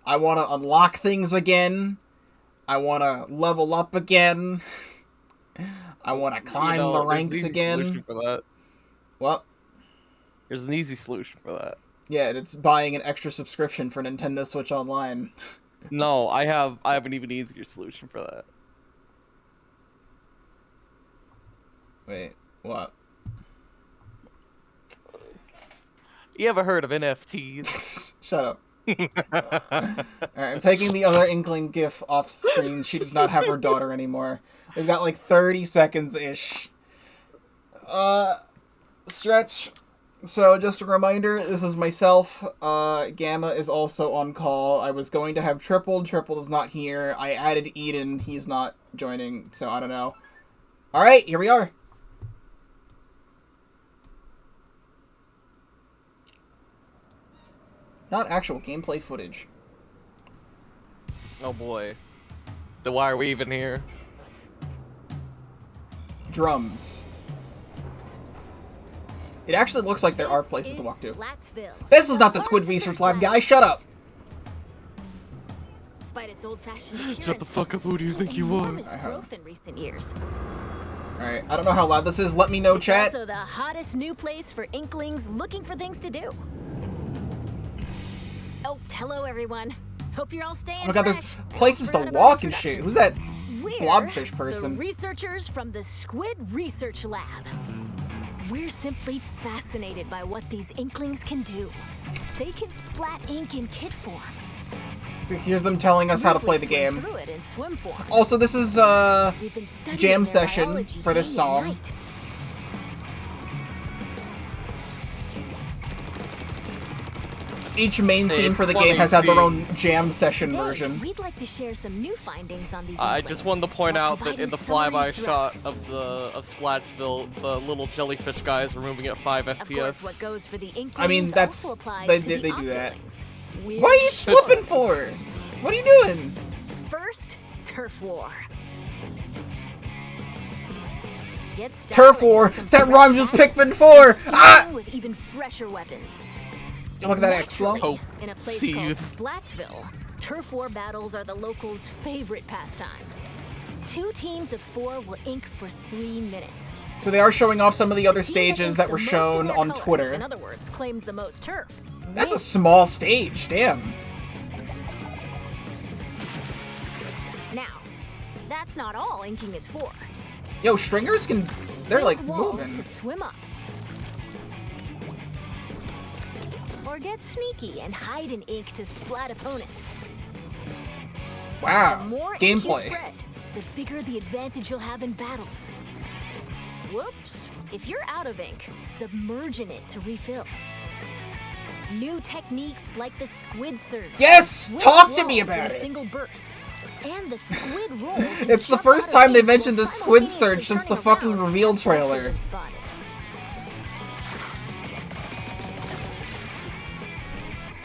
I want to unlock things again. I want to level up again. I want to climb the ranks again. Solution for that. What? There's an easy solution for that. Yeah, it's buying an extra subscription for Nintendo Switch Online. No, I have an even easier solution for that. Wait, what? You ever heard of NFTs? Shut up. Alright, I'm taking the other Inkling gif off screen. She does not have her daughter anymore. We've got like 30 seconds-ish. Stretch. So, just a reminder, this is myself. Gamma is also on call. I was going to have Triple. Triple is not here. I added Eden. He's not joining, so I don't know. Alright, here we are. Not actual gameplay footage. Oh boy. Then why are we even here? Drums. It actually looks like there are places to walk to. This is not the Squid Research Lab, guys. Shut up. Despite its old-fashioned appearance, Shut the fuck up. Who do you think you are? Growth in recent years. Alright, I don't know how loud this is. Let me know, chat. It's also the hottest new place for Inklings looking for things to do. Oh, hello everyone. Hope you're all staying Oh my god, fresh. there's places to walk and shit. Who's that We're blobfish person? the researchers from the Squid Research Lab. We're simply fascinated by what these Inklings can do. They can splat ink in kit form. Here's them telling us how to play the game. Through it in swim form. Also, this is We've been studying jam their session biology for this day and song. night. Each main theme It's for the game has had their funny, own jam session Today, version. we'd like to share some new findings on these I Inklings just wanted to point while out that in providing the summaries flyby throughout. shot of Splatsville, the little jellyfish guys were moving at 5 Of course, FPS. what goes for the Inklings I mean, that's- also applies they to the do that. Octolings. We're What are you flipping for? What are you doing? First, turf war. Get Turf styling war. with some That fresh rhymes with hats, Pikmin 4. Ah! along with even fresher weapons. Look at that explode. Naturally, in a place See called you. Splatsville, turf war battles are the locals' favorite pastime. 2 teams of 4 will ink for 3 minutes. So they are showing off some of the other The team that stages inks that the were most of shown their on color, Twitter. in other words, claims the most turf. That's a wins. small stage. Damn. Now, that's not all inking is for. Yo, stringers can... They're like Build walls moving. to swim up. Or get sneaky and hide in ink to splat opponents. Wow. The more ink you Gameplay. spread, the bigger the advantage you'll have in battles. Whoops! If you're out of ink, submerge in it to refill. New techniques like the squid surge. Yes! Will Talk to flow me in about a it. single burst. And the squid roll. can It's the jump first out of time they ink while mentioned the squid simultaneously surge since the turning fucking around reveal once also trailer. been spotted.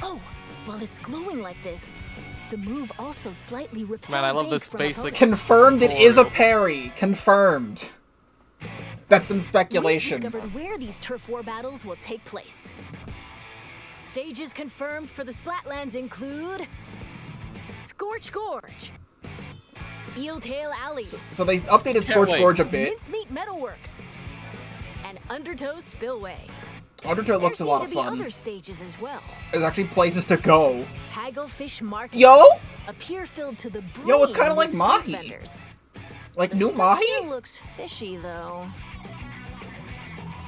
Oh, while it's glowing like this, the move also slightly repels Man, I love ink this from basic- opponents. Confirmed it is a parry. Confirmed. That's been speculation. We've discovered where these turf war battles will take place. Stages confirmed for the Splatlands include Scorch Gorge, Eeltail Alley, So they updated Scorch wait. Gorge a bit. Mincemeat Metalworks, and Undertow Spillway. Undertow looks a There lot seem of to be fun. other stages as well. There's actually places to go. Hagglefish Market. Yo! A pier filled to the brim. Yo, it's kinda like with Mahi. street vendors. Like The new stuff Mahi? here looks fishy though.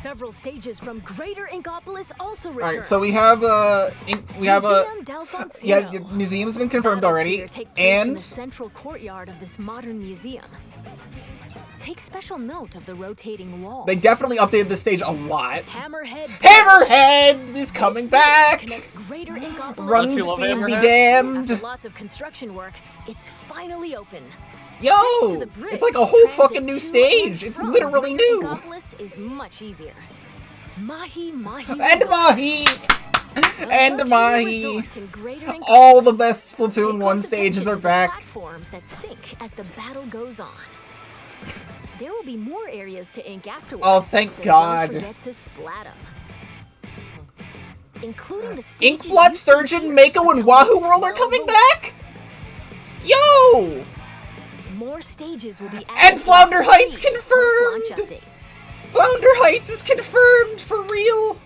Several stages from Greater Inkopolis also return. Alright, so we have Museum D'Alfonsino. yeah, the museum's been confirmed Battles already, here take place in and the central courtyard of this modern museum. Take special note of the rotating wall. they definitely updated the stage a lot. Hammerhead. Hammerhead is coming This bridge back. Connects Greater Inkopolis Run Don't you love speed be Hammerhead? damned. After lots of construction work, it's finally open. Yo, To the bridge, it's like a whole transit fucking new to stage. and It's from literally Greater new. Inkopolis is much easier. Mahi Mahi. And Resort. Mahi. A And luxury Mahi. resort in Greater All the Inkopolis. best Splatoon Pay 1 close stages attention are to the back. Platforms that sink as the battle goes on. There will be more areas to ink afterwards. Oh, thank so God. Don't forget to splat 'em. including the stages Inkblot, you Sturgeon, can Mako, and to Wahoo World are coming back? Yo! More stages will be added And Flounder in Heights free post-launch confirmed! updates. Flounder Heights is confirmed, for real!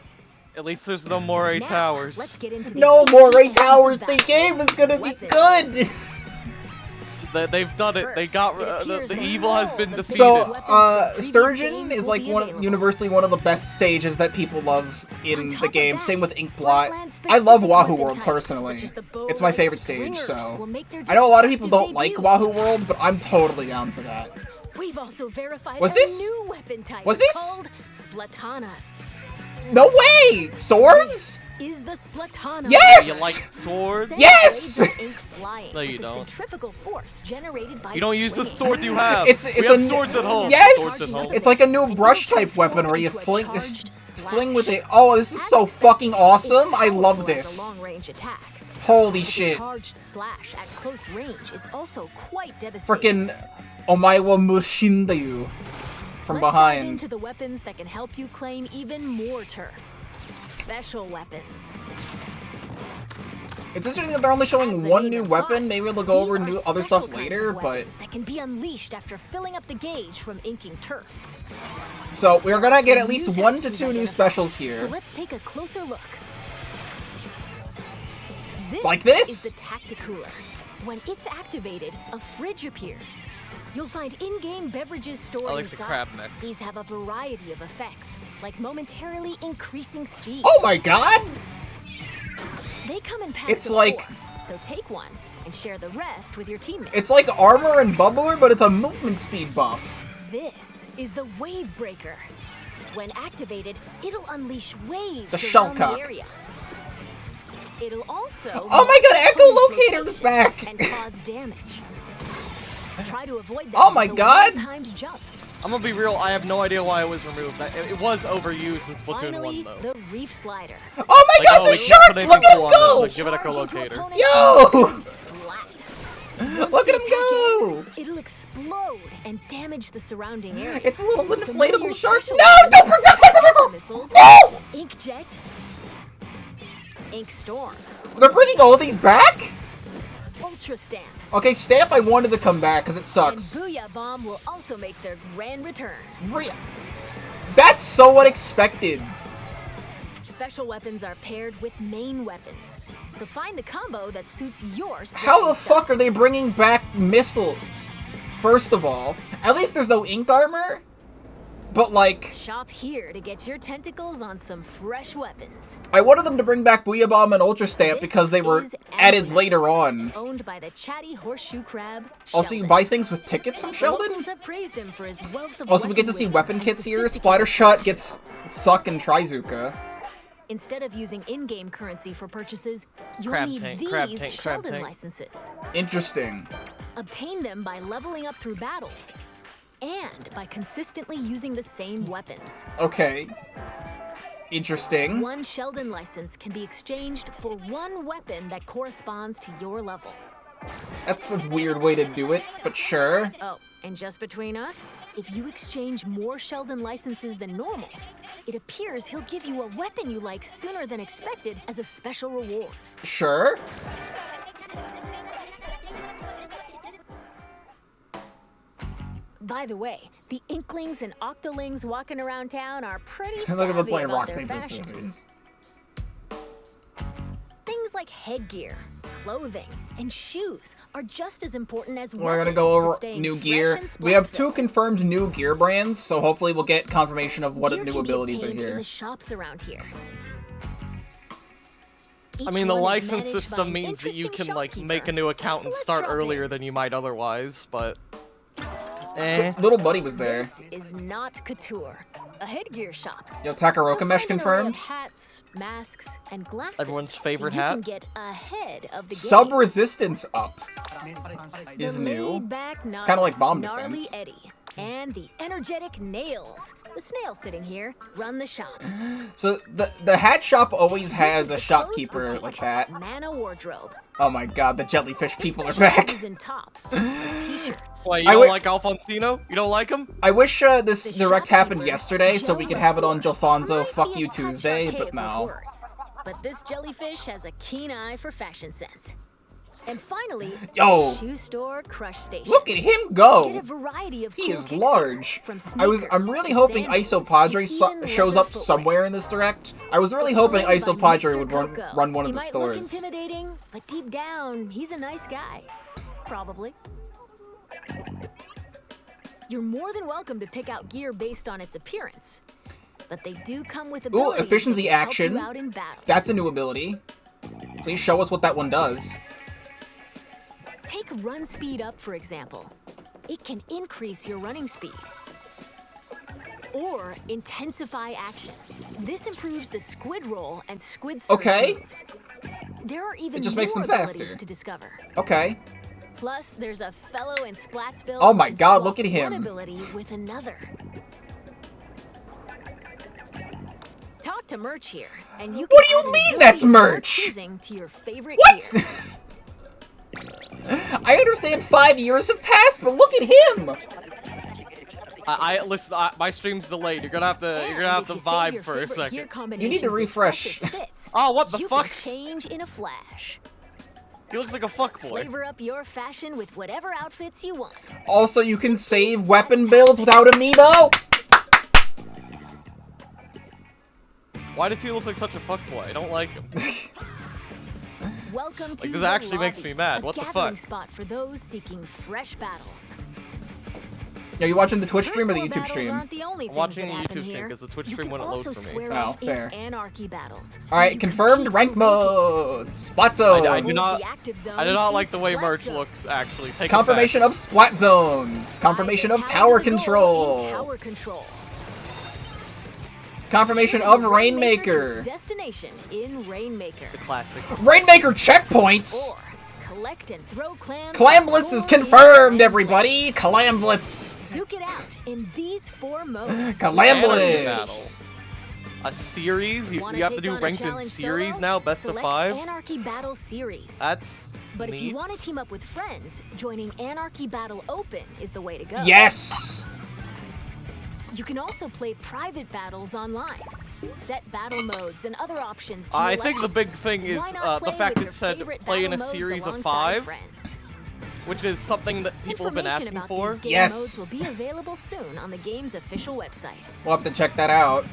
At least there's no more A Now, towers. let's get into the No more Ray ins and Towers, the outs. game is gonna be Weapons. good! They've done it. They First, got it the appears that evil has been all the defeated. So, weapons from previous Sturgeon games is will like be one available. universally one of the best stages that people love in On the top of game. that, Same with Inkblot. Splatland I love specific Wahoo weapon World types, personally. such as the bow It's my and favorite stage, stringers so will make their I know a lot of people destructive don't like debut. Wahoo World, but I'm totally down for that. We've also verified Was a this- new weapon type. was It's this- called Splatanas. No way! Swords? Is the Splatana. Yes! You like swords? Sends Yes! blades of ink flying No, you with the don't. centrifugal force generated by You don't use the swinging. sword you have. It's we a have n- swords at home. Yes! Swords at home. It's like a new And brush you'll type weapon where you transform fling into a charged fling with slash. it. Oh, this is so fucking awesome! It's I love powerful as this. a long-range attack. Holy But the shit. charged slash at close range is also quite devastating. Frickin' Omae wa mushindayu from Let's dive behind. into the weapons that can help you claim even more turf. Special weapons. It's interesting that they're only showing As the one name new implies, weapon. Maybe they'll go over these are new other special stuff kinds later, of but weapons that can be unleashed after filling up the gauge from inking turf. so we're gonna get at least New 1 to types 2 we've new identified. specials So here. let's take a closer look. This Like this? is the Tacticooler. When it's activated, a fridge appears. You'll find in-game beverages stored I like the inside. crab neck. These have a variety of effects, like momentarily increasing speed. Oh my god! They come in packs It's of like- 4, so take one and share the rest with your teammates. It's like armor and bubbler, but it's a movement speed buff. This is the Wave Breaker. When activated, it'll unleash waves It's a around shellcock. the area. It'll also Oh my god, Echolocator's back! and cause damage. Try to avoid that Oh my with a god! one-timed jump. I'm gonna be real. I have no idea why it was removed. It was overused in Splatoon Finally, 1 though. the Reef Slider. Oh my Like, god, oh, the we can't shark! put anything Look at him cool on this, go! like, give it a Charge into co-locator. opponents Yo! and splat. Look at him Once the go! attack ends, it'll explode and damage the surrounding area. It's a little Familiar inflatable shark. special No! weapons Don't bring back the missiles! missiles, No! Ink Jet, Ink Storm, They're bringing all of these back? Ultra Stamp, Okay, Stamp I wanted to come back because it and sucks. Booyah Bomb will also make their grand return. That's so unexpected. Special weapons are paired with main weapons, so find the combo that suits your How the special style. fuck are they bringing back missiles? First of all, at least there's no ink armor. But like, Shop here to get your tentacles on some fresh weapons. I wanted them to bring back Booyah Bomb and Ultra Stamp This because they were is added Ambulance, later on. Owned by the chatty horseshoe crab. Also, you Sheldon. buy things with tickets from The Sheldon? locals have praised him for his wealth of Also, we get to see wisdom weapon and kits here. sophisticated Splattershot gets Suck and Trizuka. Instead of using in-game currency for purchases, you'll Crab need tank, these crab tank, crab Sheldon tank. licenses. Interesting. Obtain them by leveling up through battles, and by consistently using the same weapons. Okay. Interesting. One Sheldon license can be exchanged for one weapon that corresponds to your level. That's a weird way to do it, but sure. Oh, and just between us, if you exchange more Sheldon licenses than normal, it appears he'll give you a weapon you like sooner than expected as a special reward. Sure. By the way, the Inklings and Octolings walking around town are pretty Look at them savvy playing about rock, their paper, fashion. scissors. Things like headgear, clothing, and shoes are just as important as We're gonna weapons go to over staying new fresh gear. in We have 2 Splatsville. confirmed new gear brands, so hopefully we'll get confirmation of what Gear new can be abilities are obtained in here. the shops around here. I mean, the Each one is license managed by system an means that you interesting can, like, shopkeeper. make a new account So and let's start drop earlier in. than you might otherwise, but... Eh. Little Buddy was there. This is not couture, a headgear shop. Yo, Takaroka You'll Mesh find an array of confirmed. Hats, masks, and glasses. Everyone's favorite so you hat. can get ahead of the Sub game. resistance up is The new. laid-back It's kinda like novice, bomb Gnarly defense. Eddie, and the energetic Nails. The snail sitting here run the shop. So the hat shop always This has is a the shopkeeper clothes like boutique, that. Mana Wardrobe. Oh my god, the jellyfish people are Specializes back. in tops, t-shirts. Why, you I don't wi- like Alfonsino? You don't like him? I wish this The direct happened shopkeeper, yesterday so we could have it on Joe Jofonzo might Fuck be You a hotshot Tuesday, tape but with no. words. But this jellyfish has a keen eye for fashion sense. And finally, Yo, shoe store crush station. look at him Get a go. variety of He cool is kicks large. from I'm really sneakers, hoping sandals, Iso Padre and even shows leather up footwear. somewhere in this direct. I was really hoping Owned Iso by Padre Mr. would Coco. run one He of the might look stores. intimidating, but deep down, he's a nice guy. Probably. You're more than welcome to pick out gear based on its appearance, but they do come with Ooh, abilities efficiency that help action. you out in battle. That's a new ability. Please show us what that one does. Take run speed up, for example. It can increase your running speed. Or intensify action. This improves the squid roll and squid surf Okay. moves. There are even It just makes more them faster. abilities to discover. Okay. Plus, there's a fellow in Splatsville. Oh who my can God, swap look at him. One ability with another. Talk to merch here, and you can What do you add an mean ability that's of your merch? choosing to your favorite What? gear. I understand 5 years have passed, but look at him. Listen. My stream's delayed. You're gonna have to And if you save vibe your for a favorite gear second. You need to combinations as refresh. practice fits, Oh, what the you fuck? can change in a flash. He looks like a fuckboy. Flavor up your fashion with whatever outfits you want. Also, you can save weapon builds without amiibo. Why does he look like such a fuckboy? I don't like him. Welcome to Like, this the actually makes lobby, me mad. a What the gathering fuck? spot for those seeking fresh battles. Are you watching the Twitch stream or the First YouTube floor battles stream? aren't the only I'm things watching that the happen YouTube stream here. 'cause the Twitch You stream can wouldn't load also for me. square Oh, off fair. in anarchy battles. All where right, you confirmed compete rank for rankings. mode. Splat zone. I do not. The active I do zones not like is the way splat merch zones. looks. Actually, take Confirmation of splat zones. Confirmation Find of the tower to the goal in control. Tower control. Confirmation And of Rainmaker to Rainmaker. its destination in Rainmaker. the classic. Rainmaker checkpoints. Or collect and throw clams. Clam Blitz is confirmed, everybody. Clam Blitz. Duke it out in these 4 modes. Clam Anarchy Blitz. A series? You Wanna have to take do on a ranked in challenge series solo? now, best of Select 5. Anarchy Battle Series. That's But if you neat. want to team up with friends, joining Anarchy Battle Open is the way to go. Yes. You can also play private battles online. Set battle modes and other options to I your think the liking. big thing is Why not the play fact with it your said favorite play in a battle modes series of alongside 5, friends? which is something that people have been Information asking about for. these game Yes. modes will be available soon on the game's official website. We'll have to check that out.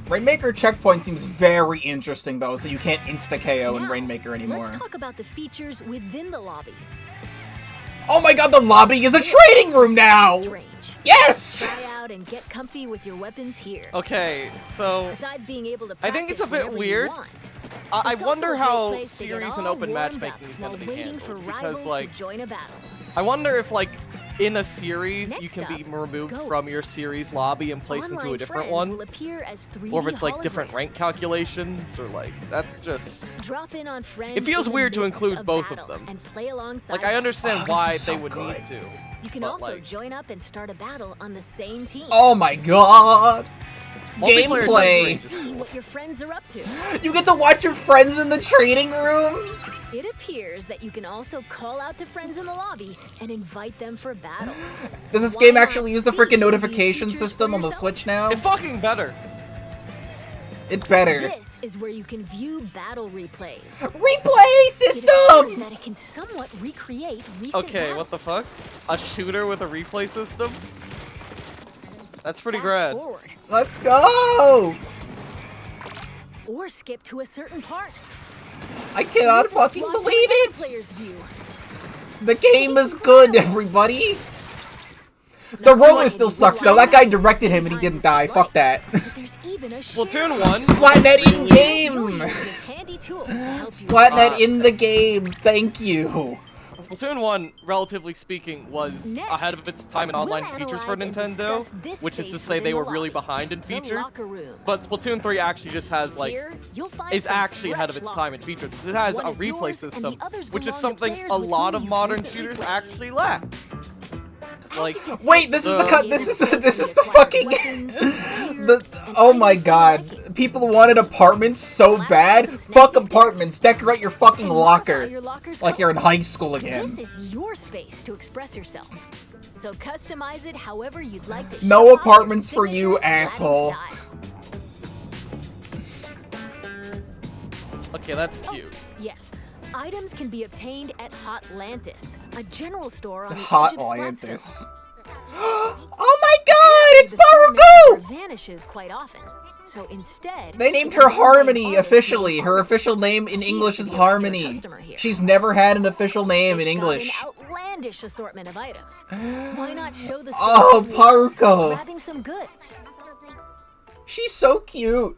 Rainmaker checkpoint seems very interesting though, so you can't insta-KO in Now, Rainmaker anymore. Let's talk about the features within the lobby. Oh my god, the lobby is a trading room now! Strange. Yes! Try out and get comfy with your weapons here. Okay, so Besides being able to I think it's a practice bit whenever you weird. want, I it's wonder also a how great place to get series and all open warmed up matchmaking is while going to be waiting for handled. rivals Because, like, to join a battle. I wonder if, like, in a series, you Next can be up, removed ghosts. from your series lobby and placed into Online a different friends one. will appear as 3D Or if it's, like, different holograms. rank calculations, or, like, that's just... Drop in on friends It feels in the weird to midst include of both of battle them. and play alongside Like, I them. understand Oh, this why is so they would good. need to. You can but, also like, join up and start a battle on the same team. Oh my god! multiplayer is Gameplay! outrageous. See what your friends are up to. You get to watch your friends in the trading room? It appears that you can also call out to friends in the lobby and invite them for battles. Does this Why game not actually use the see freaking these notification features for system on the yourself? Switch now? It fucking better. It better. This is where you can view battle replays. Replay It appears system! that it can somewhat recreate recent Okay, what the battles. fuck? A shooter with a replay system? That's pretty Fast grad. forward, Let's go! or skip to a certain part. I cannot You can fucking swap to believe another it! player's view. The game is good, everybody! The roller still sucks though. That guy directed him and he didn't die. Fuck that. But there's even a Splatoon share 1. Splatnet in You'll game! use this handy tool to help you Splatnet in the game. Thank you. Splatoon 1, relatively speaking, was Next, ahead of its time in online we'll features for analyze and discuss Nintendo, this which is to space say they within were the really lobby, behind in the feature. locker room. But Splatoon 3 actually just has, like, Here, you'll find is some actually ahead of fresh its time in lockers. features. It has One a is replay yours, and the system, others which is belong to something players a with lot whom of you've modern recently shooters played. actually lack. As Like, you can see, Wait, this is the The- cut. This is the acquire fucking. weapons, gear, The and oh my items to your god, liking. people wanted apartments so bad. Fuck apartments. Decorate your fucking And modify locker your locker's like you're in color. high school again. This is your space to express yourself. So customize it however you'd like to. No show off your apartments for you, signature asshole. Latin style. Okay, that's cute. Yes. Items can be obtained at Hotlantis, a general store on the edge of Splatsville. Hotlantis. Oh my god, it's The store manager Barugo! vanishes quite often. So instead, They named it's her owned by an Harmony artist officially. named Her Harmony. official name in She English used is to be a regular Harmony. customer here. She's never had an official name in It's got English. an outlandish assortment of items. Why not show the Oh, store Barugo. grabbing some goods? She's so cute.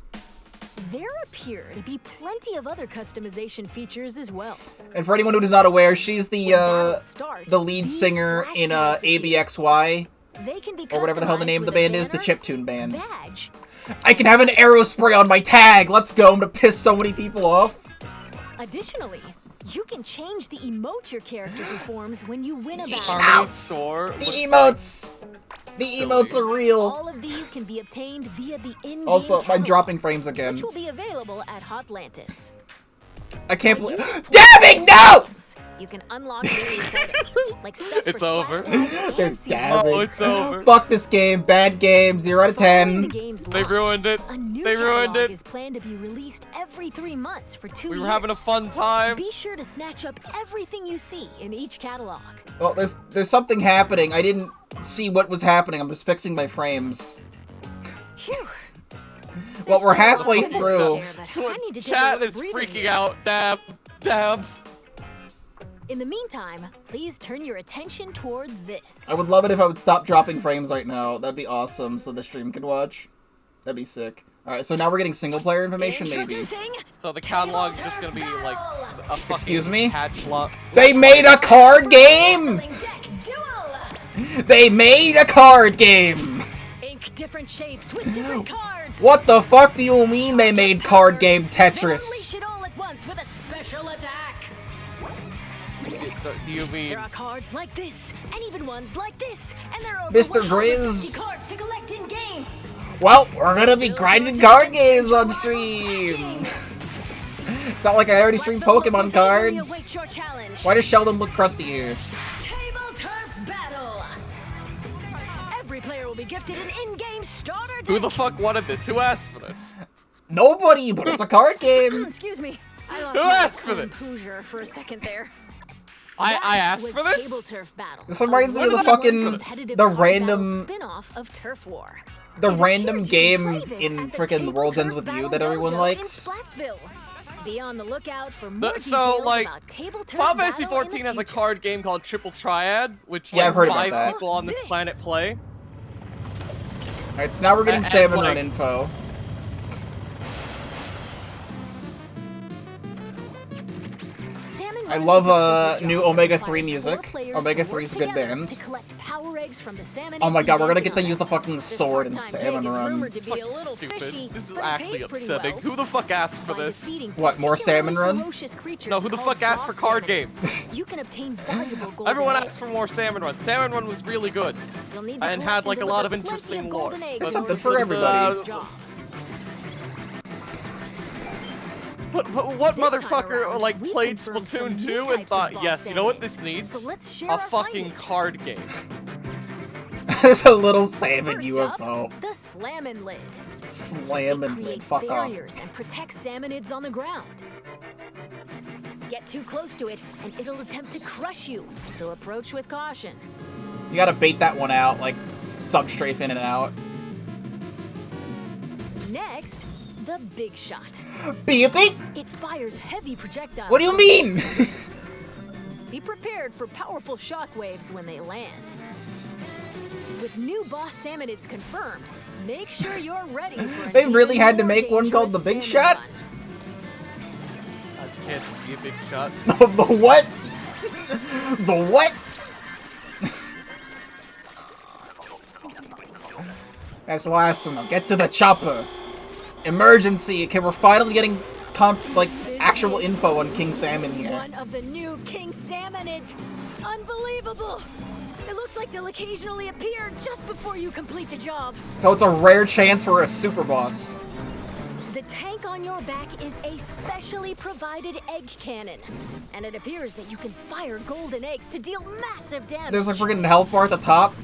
There appear to be plenty of other customization features as well. And for anyone who is not aware, she's When battles the start, lead these singer splash in pads appear. ABXY, They can be or whatever the hell the name of the customized band with is, a the banner, chiptune band. badge. I can have an arrow spray on my tag. Let's go. I'm gonna piss so many people off. Additionally, you can change the emote your character performs when you win a battle. Harmony Emotes. store. The looks emotes. The emotes are real. All of these can be obtained via the in-game Also, I'm catalog, dropping frames again. which will be available at Hotlantis. I can't believe. Dabbing! No! You can unlock various items, like stuff It's for over. splash pads and There's seasonal dabbing. Oh, it's over. Fuck this game. Bad game. 0 out of Following the 10. game's They launch, ruined it. A new They ruined catalog it. is planned to be released every 3 months for 2 We years. were having a fun time. Be sure to snatch up everything you see in each catalog. Well, there's something happening. I didn't see what was happening. I'm just fixing my frames. Phew. Well, we're There's halfway still a lot through. to share, but I need to take a Chat little is breather freaking here. out. Dab. Dab. In the meantime, please turn your attention toward this. I would love it if I would stop dropping frames right now. That'd be awesome, so the stream could watch. That'd be sick. Alright, so now we're getting single player information, maybe. Introducing So the catalog is just gonna be like a fucking Excuse me? patch lot. They made a card game! Wrestling Deck Duel! They made a card game! Ink different shapes with different cards. What the fuck do you mean they made card game Then Tetris? unleash it all at once with a special attack. Do you mean? There are cards like this, and even ones like this, and there are over Mr. 150 Grizz. cards to collect in game. Well, we're gonna be grinding card games on stream! It's not like I already streamed Pokemon cards. Why does Sheldon look crusty here? Table turf battle. Every player will be gifted an in-game starter deck. Who the fuck wanted this? Who asked for this? Nobody, but it's a card game! Excuse me. I lost Who my asked for this? composure for a second there. I That asked was for this? Table turf battle. This reminds me of the What did I fucking, Competitive the card battle random, spin-off of Turf War. the It random appears you game can play this in at the frickin' Table World's Turf Ends with You Battle that everyone Dojo in likes. Splatsville. Be on the lookout for more So, details like, about Table Turf Final Battle Fantasy in the 14 has a future. card game called Triple Triad, which Yeah, like I've heard about 5 that. people on this planet play. Alright, so now we're getting And, Salmon like- Run info. Salmon I Run love, is a simple new job that Omega requires 3 4 music. players Omega to 3 is a work good together band. to collect power eggs from the salmon Oh my god, we're gonna incubating get to on use the them. fucking This sword in part-time Salmon gig is Run. rumored to be a Fucking little stupid. fishy, This is but it actually pays pretty upsetting. well. Who the fuck asked for By this? defeating What, more particularly Salmon Run? ferocious creatures No, who the called fuck asked for boss card salmonids, games? You can obtain valuable golden Everyone eggs. asked for more Salmon Run. Salmon Run was really good. You'll need to and collect had, like, a deliver lot of plenty interesting golden lore. eggs There's in something order for to everybody. do this job. But what This time motherfucker around, like we've played confirmed some Splatoon new 2 types and of thought, boss yes, you know what salmonids. this needs? So let's share A our fucking findings. card game. There's a little salmon First UFO. up, the Slammin' Lid. Slamming It me. creates Fuck off. barriers and protects salmonids on the ground. Get too close to it, and it'll attempt to crush you. So approach with caution. You gotta bait that one out, like, substrafe in and out. Next, the Big Shot. Beep beep! It fires heavy projectiles. What do you from mean? distance. Be prepared for powerful shockwaves when they land. With new boss salmonids confirmed, make sure you're ready for They an really even had to more make one called the dangerous Big salmon Shot? run. I can't see a big shot. The what? The what? That's the last one. Get to the chopper. Emergency. Okay, we're finally getting actual info on King Salmon here. One of the new King Salmonids. Unbelievable! It looks like they'll occasionally appear just before you complete the job. So it's a rare chance for a super boss. The tank on your back is a specially provided egg cannon, and it appears that you can fire golden eggs to deal massive damage. There's a freaking health bar at the top.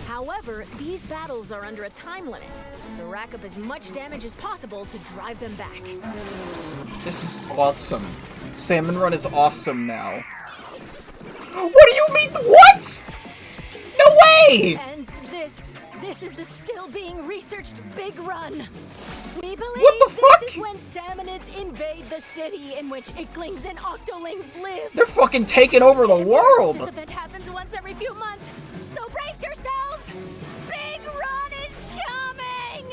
However, these battles are under a time limit, so rack up as much damage as possible to drive them back. This is awesome. Salmon Run is awesome now. What do you mean? What? No way! And this is the still being researched Big Run. We believe What the fuck? this is when salmonids invade the city in which Inklings and Octolings live. They're fucking taking over the world! This event happens once every few months, so brace yourselves! Big Run is coming!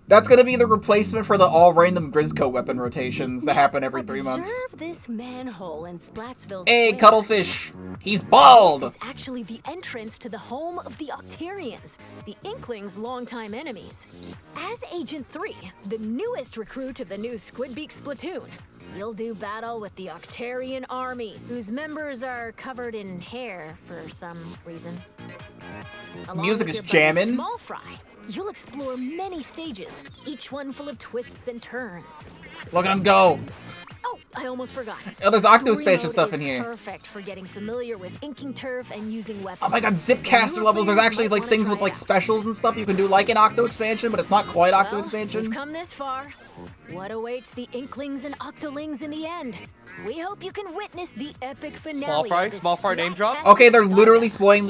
That's gonna be the replacement for the all-random Grizzco weapon rotations that happen every 3 months. Observe this manhole in Splatsville's Hey, square. Cuttlefish! He's bald! This is actually the entrance to the home of the Octarians, the Inklings' longtime enemies. As Agent 3, the newest recruit of the new Squidbeak Splatoon, you'll do battle with the Octarian army, whose members are covered in hair for some reason. Along Music with is your buddy jamming. Small Fry, you'll explore many stages, each one full of twists and turns. Look at him go! Oh, I almost forgot. Oh, there's Octo Story expansion mode stuff is in here. Perfect for getting familiar with inking turf and using weapons. Oh my god, Zipcaster levels! There's actually like things with like specials and stuff you can do like an Octo expansion, but it's not quite Octo Well, expansion. We've come this far. What awaits the Inklings and Octolings in the end? We hope you can witness the epic finale. Small fry name drop? Okay, they're literally spoiling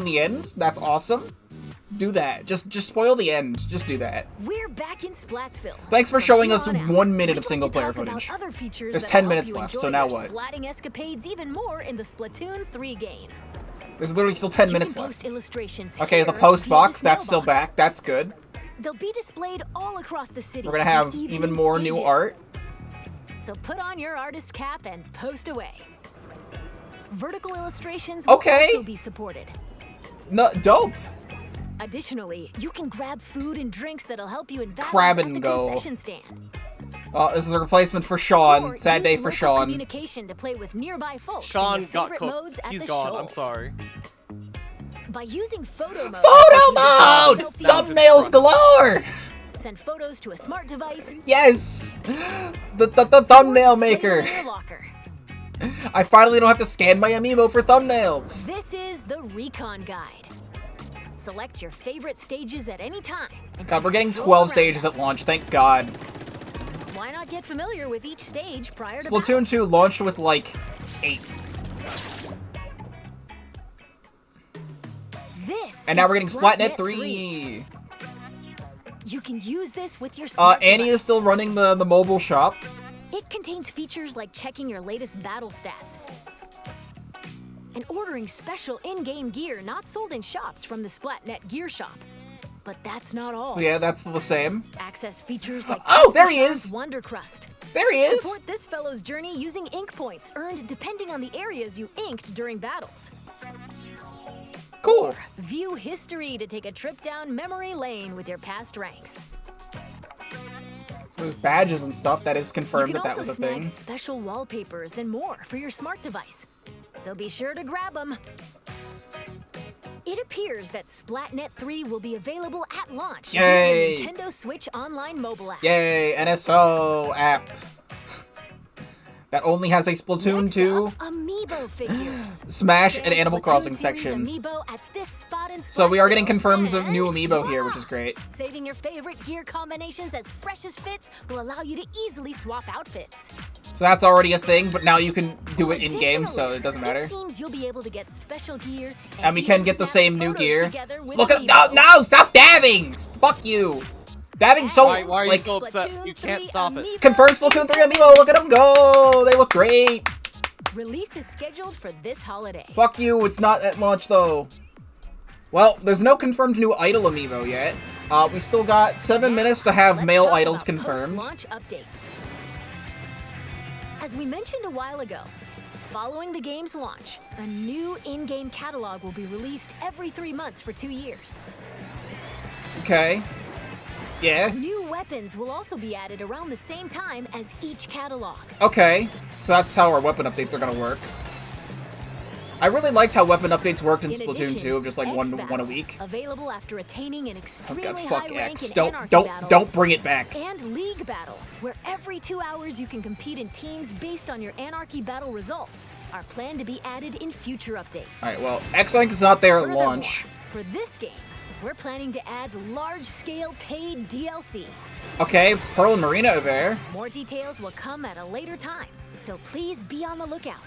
the end. That's awesome. Do that. Just spoil the end. Just do that. We're back in Splatsville. Thanks for From showing here us on out, 1 minute we'd of like single to player talk about footage. other features There's that 10 help minutes you left, enjoy so now your what? splatting escapades even more in the Splatoon 3 game. There's literally still 10 You minutes can left. post illustrations Okay, here the post via box, this that's still mailbox. back. That's good. They'll be displayed all across the city. We're gonna have and even in more new stages. art. So put on your artist cap and post away. Vertical illustrations will Okay. also be supported. No, dope. Additionally, you can grab food and drinks that'll help you in battles Grab at and the go. concession stand. This is a replacement for Sean. Or Sad use day for local Sean. communication to play with nearby folks in Sean your got favorite cooked. modes at He's the gone. show. I'm sorry. By using photo mode, Photo you can mode! take selfies, Thumbnails galore! send photos to a smart device, Yes! The or thumbnail display maker. them in your locker. I finally don't have to scan my amiibo for thumbnails. This is the Recon Guide. Select your favorite stages at any time. And God, take we're a getting stroll 12 around stages them. at launch, thank God. Why not get familiar with each stage prior to Splatoon 2 launched with like 8. This And now is we're getting Splatnet 3. You can use this with your smart Annie device. is still running the mobile shop. It contains features like checking your latest battle stats and ordering special in-game gear not sold in shops from the Splatnet Gear Shop. But that's not all. So yeah, that's the same. Access features like Oh, there he Shark's is! Wonder Crust. There he is! Support this fellow's journey using ink points earned depending on the areas you inked during battles. Cool. View history to take a trip down memory lane with your past ranks. So there's badges and stuff. That is You confirmed can that that also was a snag thing. special wallpapers and more for your smart device. So be sure to grab them. It appears that Splatnet 3 will be available at launch Yay! via the Nintendo Switch Online mobile app. Yay, NSO app. That only has a Splatoon Next 2, up, Amiibo figures. Smash, and Stand Animal Splatoon Crossing series section. Amiibo at this spot in So we are getting Splatoon. confirms of And new amiibo here, which voila! is great. Saving your favorite gear combinations as fresh as fits will allow you to easily swap outfits. So that's already a thing, but now you can do it in-game, so Additionally, it doesn't matter. It seems you'll be able to get special gear And we can even get the snap same new photos gear. together with Look at Amiibo. no! Stop dabbing! Fuck you! Dabbing's so, Why are you like, so upset? Splatoon You can't 3 stop it. Amiibo confirmed Splatoon 3 amiibo! Look at them go! They look great! Release is scheduled for this holiday. Fuck you, it's not at launch though. Well, there's no confirmed new idol amiibo yet. We still got 7 minutes to have Let's male talk idols about confirmed. Post-launch updates. As we mentioned a while ago, following the game's launch, a new in-game catalog will be released every 3 months for 2 years. Okay. Yeah. New weapons will also be added around the same time as each catalog. Okay. So that's how our weapon updates are gonna work. I really liked how weapon updates worked in In Splatoon addition, 2, just like X one Battle, a week. Available after attaining an Oh extremely god, high fuck rank X. in Don't Anarchy don't Battle. don't bring it back. And League Battle, where every 2 hours you can compete in teams based on your Anarchy Battle results, are planned to be added in future updates. Alright, well, X-Link is not there at Furthermore, launch. for this game, we're planning to add large-scale paid DLC. Okay, Pearl and Marina are there. More details will come at a later time, so please be on the lookout.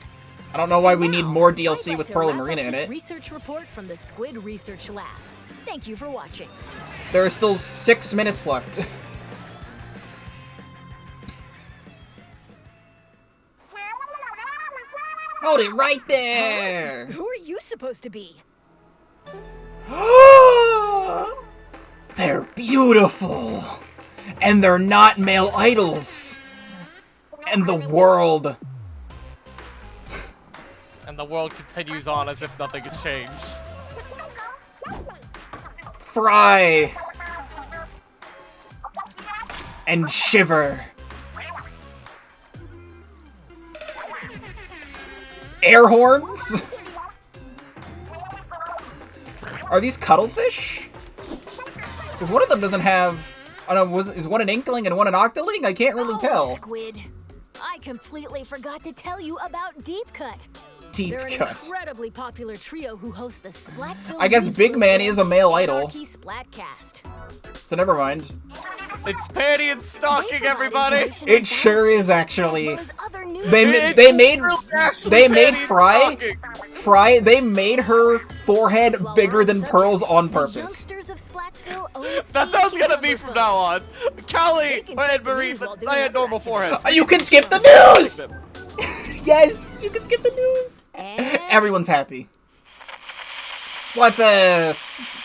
I don't know why we need Now, more I'd DLC like with to Pearl and wrap Marina up in this it. research report from the Squid Research Lab. Thank you for watching. There are still 6 minutes left. Hold it right there! Who are you supposed to be? They're beautiful! And they're not male idols! And the world... And the world continues on as if nothing has changed. Fry! And shiver! Air horns? Are these cuttlefish? Because one of them doesn't have... I don't know, is one an inkling and one an octoling? I can't really tell. Squid. I completely forgot to tell you about Deep Cut. Deep They're an cut. incredibly popular trio who host the Splatsville I guess Big Man is a male idol. Anarchy Splatcast. So never mind. It's Panty and Stalking, everybody! It sure is actually. They It's made really actually they made Panty and Fry Stalking. they made her forehead bigger than Pearl's on purpose. That's how it's gonna be from now on. Callie and Marie, I had normal foreheads. You can skip the news. Yes, you can skip the news. Everyone's happy. Splatfests.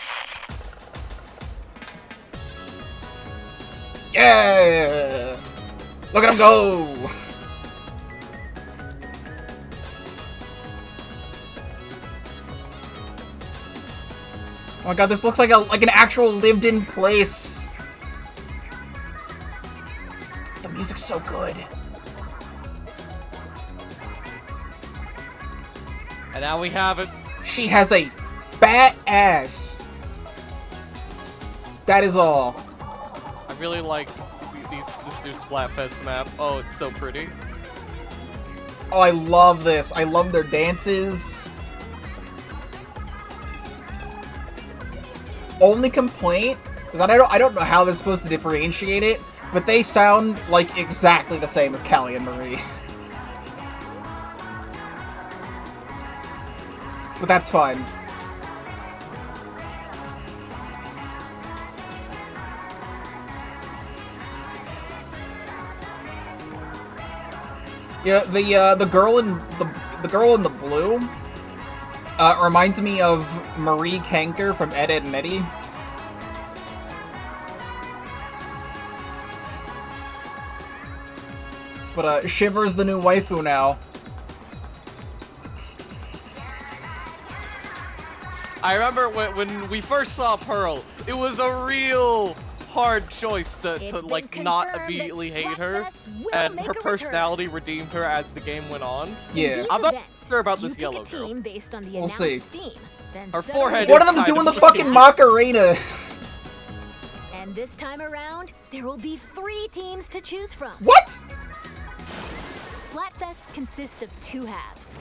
Yeah! Look at him go! Oh my god, this looks like an actual lived-in place. The music's so good. And now we have it. She has a fat ass. That is all. I really like this new Splatfest map. Oh, it's so pretty. Oh, I love this. I love their dances. Only complaint is that I don't know how they're supposed to differentiate it, but they sound like exactly the same as Callie and Marie. But that's fine. Yeah, the girl in the blue reminds me of Marie Kanker from Ed, Edd n Eddy. But Shiver's the new waifu now. I remember when we first saw Pearl, it was a real hard choice to like not immediately hate her, and her personality redeemed her as the game went on. Yeah. I'm not sure about this yellow girl. We'll see. Her forehead. One of them's doing the fucking Macarena. And this time around, there will be 3 teams to choose from. What? Splatfests consist of 2 halves.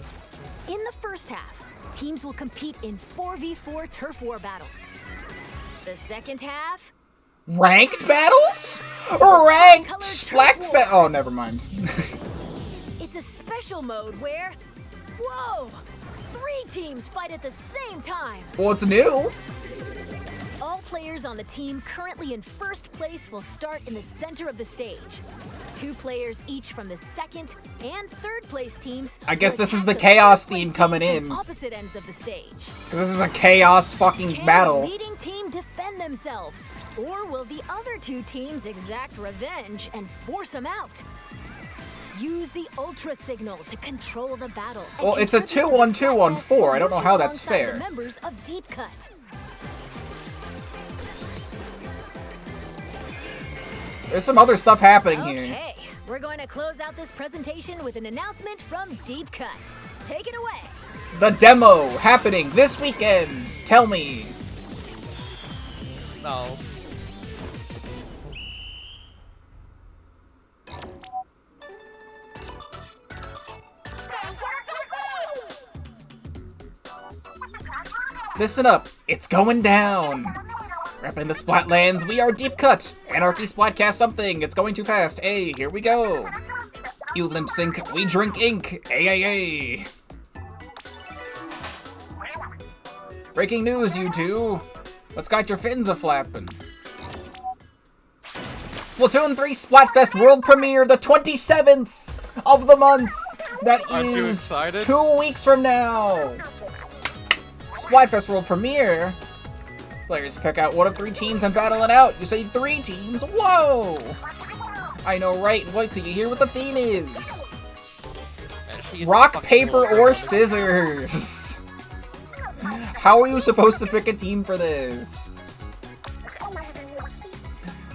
In the first half, teams will compete in 4v4 turf war battles. The second half, Ranked battles? Ranked Splatfest. Oh, never mind. it's a special mode where, whoa, 3 teams fight at the same time. Well, it's new. All players on the team currently in first place will start in the center of the stage. 2 players each from the second and third place teams. I guess will this is attack the chaos first place theme coming team from in. opposite ends of the stage. Because this is a chaos fucking Can battle. the leading team defend themselves, or will the other 2 teams exact revenge and force them out? Use the Ultra Signal to control the battle. and Well, it's a contribute to the 2-on-2 on Splatfest 4. I don't know how that's alongside fair. the members of Deep Cut. There's some other stuff happening here. Okay, we're going to close out this presentation with an announcement from Deep Cut. Take it away. The demo happening this weekend. Tell me. No. Listen up, it's going down. Repping the Splatlands, we are Deep Cut. Anarchy Splatcast something, it's going too fast. Hey, here we go. You limp sync, we drink ink. Ay. Breaking news, you two. What's got your fins a-flapping? Splatoon 3 Splatfest World Premiere, the 27th of the month. That is 2 weeks from now. Splatfest World Premiere. Players pick out one of 3 teams and battle it out. You say 3 teams? Whoa! I know, right? Wait till you hear what the theme is. Rock, paper, or scissors. How are you supposed to pick a team for this?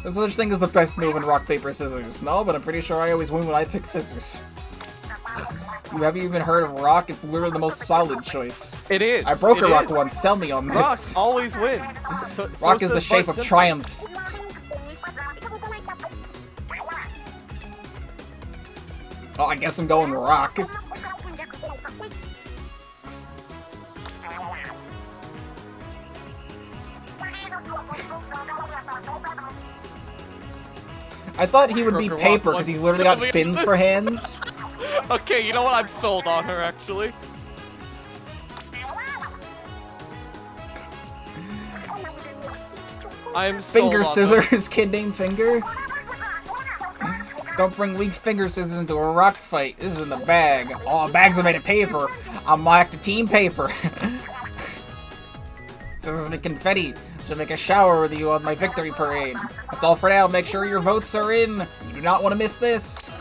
There's such thing as the best move in rock, paper, scissors. No, but I'm pretty sure I always win when I pick scissors. You haven't even heard of rock? It's literally the most solid choice. It is. I broke a rock once. Sell me on this. Rock always wins. Rock is the shape of triumph. Oh, I guess I'm going rock. I thought he would be paper because he's literally got fins for hands. Okay, you know what? I'm sold on her, actually. I'm sold Finger on scissors, kid named Finger. Don't bring weak finger scissors into a rock fight. This is in the bag. Oh, bags are made of paper. I'm like the team paper. Scissors make confetti. Should make a shower with you on my victory parade. That's all for now. Make sure your votes are in. You do not want to miss this.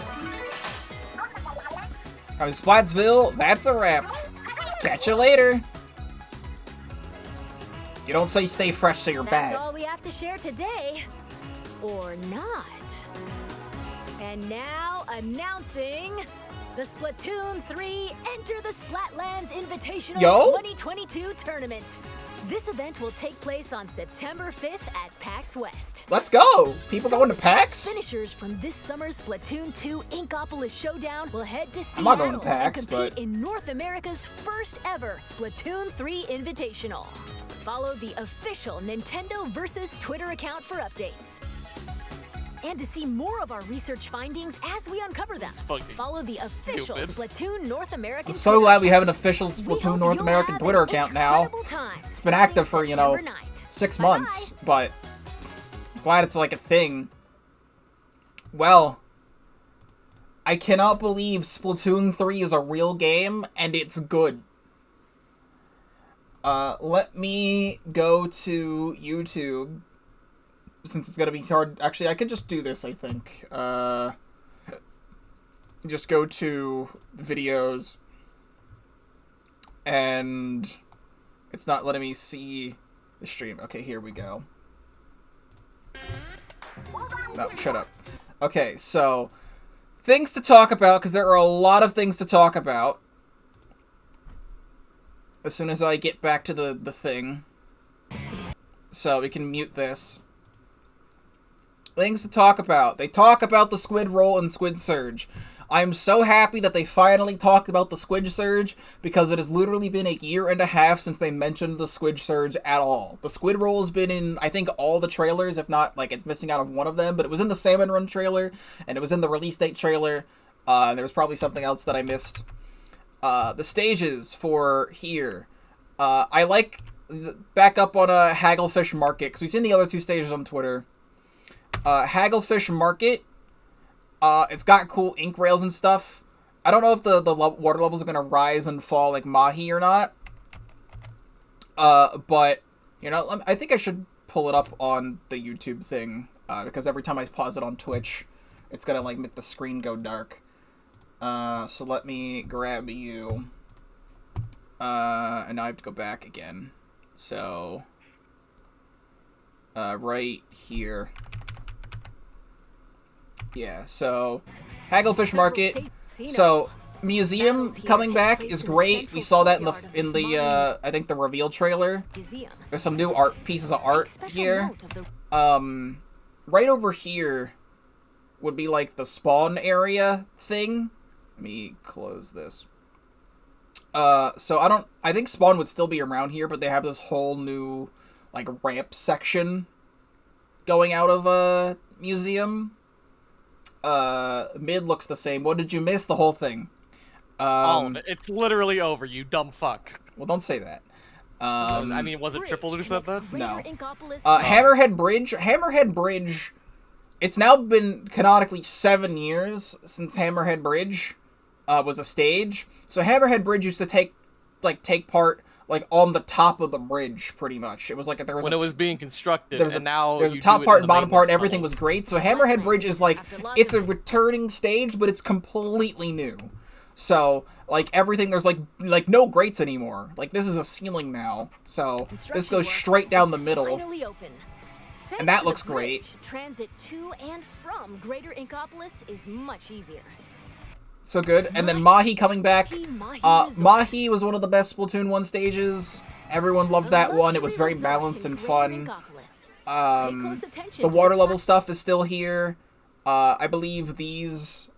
From Splatsville, that's a wrap. Catch you later. You don't say stay fresh, so you're bad. That's all we have to share today. Or not. And now, announcing the Splatoon 3 Enter the Splatlands Invitational 2022 tournament. This event will take place on September 5th at PAX West. Let's go! People going to PAX? Finishers from this summer's Splatoon 2 Inkopolis Showdown will head to Seattle I'm not going to PAX, and compete but in North America's first ever Splatoon 3 Invitational. Follow the official Nintendo Versus Twitter account for updates. And to see more of our research findings as we uncover them, follow the official Splatoon North American I'm so glad we have an official Splatoon North American Twitter account now. It's been active for, 6 months, but I'm glad it's like a thing. Well, I cannot believe Splatoon 3 is a real game, and it's good. Let me go to YouTube. Since it's gonna be hard, actually, I could just do this, I think. Just go to videos, and it's not letting me see the stream. Okay, here we go. No, shut up. Okay, so, things to talk about, because there are a lot of things to talk about. As soon as I get back to the thing. So, we can mute this. Things to talk about. They talk about the Squid Roll and Squid Surge. I'm so happy that they finally talked about the Squid Surge, because it has literally been 1.5 years since they mentioned the Squid Surge at all. The Squid Roll has been in, I think, all the trailers, if not, like, it's missing out of one of them, but it was in the Salmon Run trailer, and it was in the release date trailer, and there was probably something else that I missed. The stages for here. I like, back up on a Hagglefish Market, because we've seen the other 2 stages on Twitter. Hagglefish Market, it's got cool ink rails and stuff. I don't know if the water levels are going to rise and fall like Mahi or not. But, I think I should pull it up on the YouTube thing, because every time I pause it on Twitch, it's going to, like, make the screen go dark. So let me grab you. And now I have to go back again. So, right here. Yeah, so, Hagglefish Market. So, Museum coming back is great. We saw that in the I think the reveal trailer. There's some new pieces of art here. Right over here would be like the spawn area thing. Let me close this. So I think spawn would still be around here, but they have this whole new like ramp section going out of a museum. Mid looks the same. What did you miss? The whole thing. It's literally over, you dumb fuck. Well, don't say that. I mean, was it Triple who said that? No. Hammerhead Bridge. Hammerhead Bridge. It's now been canonically 7 years since Hammerhead Bridge was a stage. So Hammerhead Bridge used to take part like on the top of the bridge, pretty much. It was like there was when it was being constructed. There's a top part and bottom part, and everything was great. So Hammerhead Bridge is like it's a returning stage, but it's completely new. So, like, everything, there's, like no grates anymore. Like, this is a ceiling now. So, this goes straight down the middle. And that looks great. Transit to and from Greater Inkopolis is much easier. So good. And then Mahi coming back. Mahi was one of the best Splatoon 1 stages. Everyone loved that one. It was very balanced and fun. The water level stuff is still here. I believe these...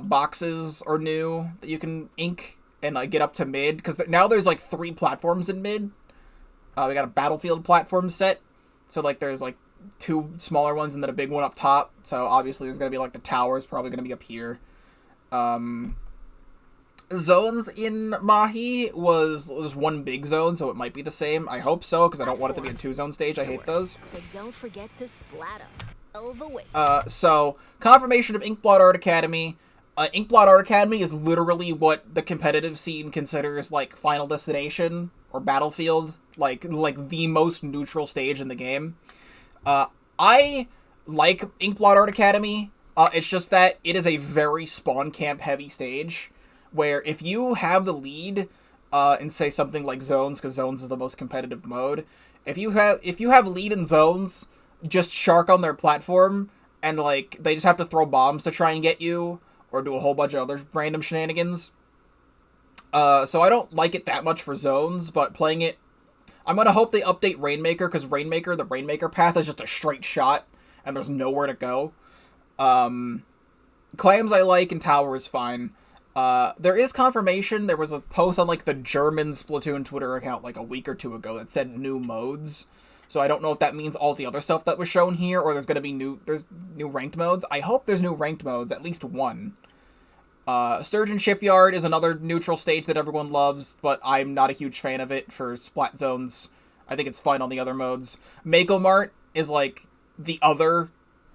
boxes are new that you can ink and get up to mid, because now there's like 3 platforms in mid. We got a battlefield platform set, so like there's like 2 smaller ones and then a big one up top. So obviously there's gonna be like the towers probably gonna be up here. Zones in Mahi was one big zone, so it might be the same. I hope so, because I don't want it to be a 2-zone stage. I hate those. So don't forget to splat 'em. So confirmation of Inkblot Art Academy. Inkblot Art Academy is literally what the competitive scene considers like Final Destination or Battlefield, like the most neutral stage in the game. I like Inkblot Art Academy. It's just that it is a very spawn camp heavy stage, where if you have the lead, and say something like Zones, because Zones is the most competitive mode, if you have lead in Zones, just shark on their platform, and like they just have to throw bombs to try and get you, or do a whole bunch of other random shenanigans. So I don't like it that much for Zones, but playing it, I'm gonna hope they update Rainmaker, because the Rainmaker path is just a straight shot, and there's nowhere to go. Clams I like, and Tower is fine. There is confirmation. There was a post on like the German Splatoon Twitter account like a week or 2 ago that said new modes. So I don't know if that means all the other stuff that was shown here, or there's gonna be new ranked modes. I hope there's new ranked modes, at least one. Sturgeon Shipyard is another neutral stage that everyone loves, but I'm not a huge fan of it for Splat Zones. I think it's fine on the other modes. Mako Mart is like the other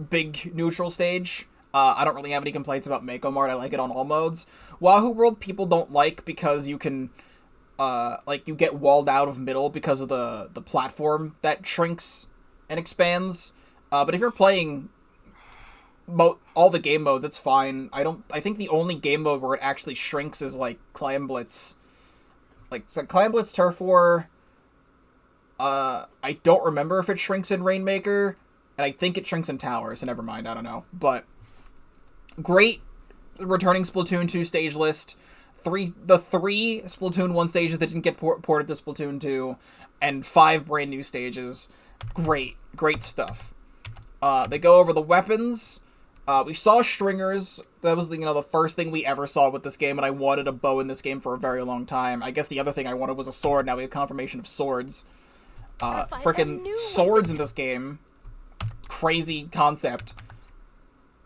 big neutral stage. I don't really have any complaints about Mako Mart. I like it on all modes. Wahoo World people don't like because you can... you get walled out of middle because of the platform that shrinks and expands. But if you're playing all the game modes, it's fine. I think the only game mode where it actually shrinks is like Clam Blitz. So Clam Blitz Turf War. I don't remember if it shrinks in Rainmaker, and I think it shrinks in Tower, so never mind, I don't know. But great returning Splatoon 2 stage list. The 3 Splatoon 1 stages that didn't get ported to Splatoon 2, and 5 brand new stages. Great stuff. They go over the weapons. We saw stringers. That was the first thing we ever saw with this game, and I wanted a bow in this game for a very long time. I guess the other thing I wanted was a sword. Now we have confirmation of swords. Freaking swords in this game. Crazy concept.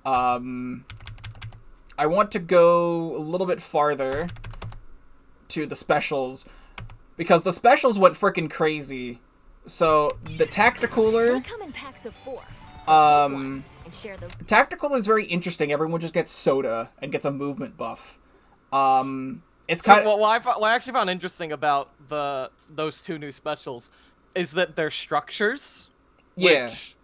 I want to go a little bit farther to the specials, because the specials went freaking crazy. So, the Tacticooler... Tacticooler is very interesting. Everyone just gets soda and gets a movement buff. It's kind of... What I actually found interesting about those 2 new specials is that they're structures. Yeah. Which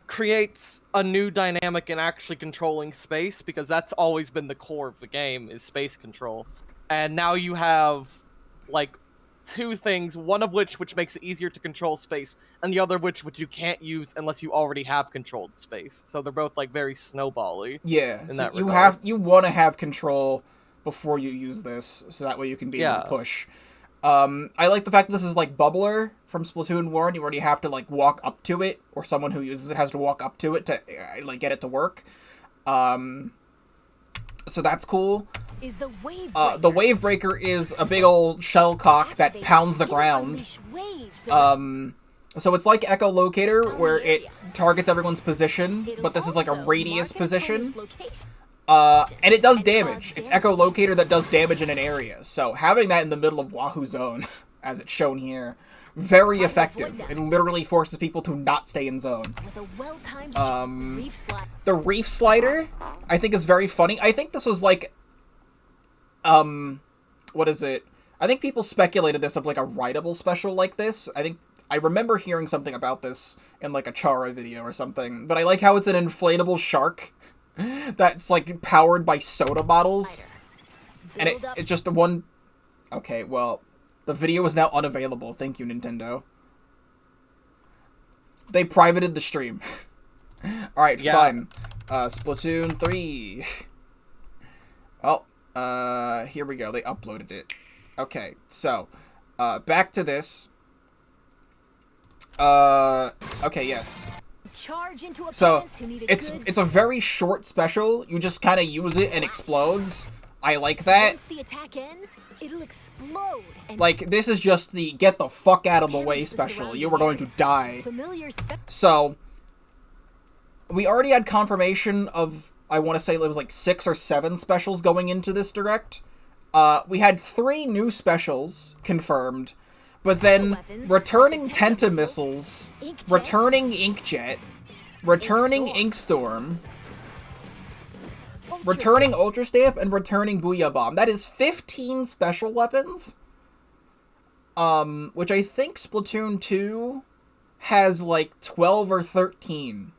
creates a new dynamic in actually controlling space, because that's always been the core of the game, is space control. And now you have, like, 2 things, one of which makes it easier to control space, and the other which you can't use unless you already have controlled space. So they're both, like, very snowball-y. Yeah, in so that regard. you want to have control before you use this, so that way you can be able to push. I like the fact that this is like Bubbler from Splatoon 1. You already have to like walk up to it, or someone who uses it has to walk up to it to like get it to work. So that's cool. The Wave Breaker is a big old shellcock that pounds the ground. So it's like Echolocator, where it targets everyone's position, but this is like a radius position. And it does damage. It's Echolocator that does damage in an area. So having that in the middle of Wahoo Zone, as it's shown here, very effective. It literally forces people to not stay in zone. The Reef Slider, I think, is very funny. I think this was like, what is it? I think people speculated this of like a writable special like this. I remember hearing something about this in like a Chara video or something. But I like how it's an inflatable shark that's like powered by soda bottles, and it's just one. Okay, well, the video is now unavailable. Thank you, Nintendo. They privated the stream. All right, fine. Splatoon 3. Well, here we go. They uploaded it. Okay, so back to this. Okay, yes. So, it's a very short special. You just kind of use it and explodes. I like that. Once the attack ends, it'll explode. Like, this is just the get the fuck out of the way special. You were going to die. So, we already had confirmation of, I want to say it was like 6 or 7 specials going into this direct. We had 3 new specials confirmed. But then, returning Tenta Missiles, returning Inkjet, returning Inkstorm, returning Ultra Stamp, and returning Booyah Bomb. That is 15 special weapons. Which I think Splatoon 2 has like 12 or 13.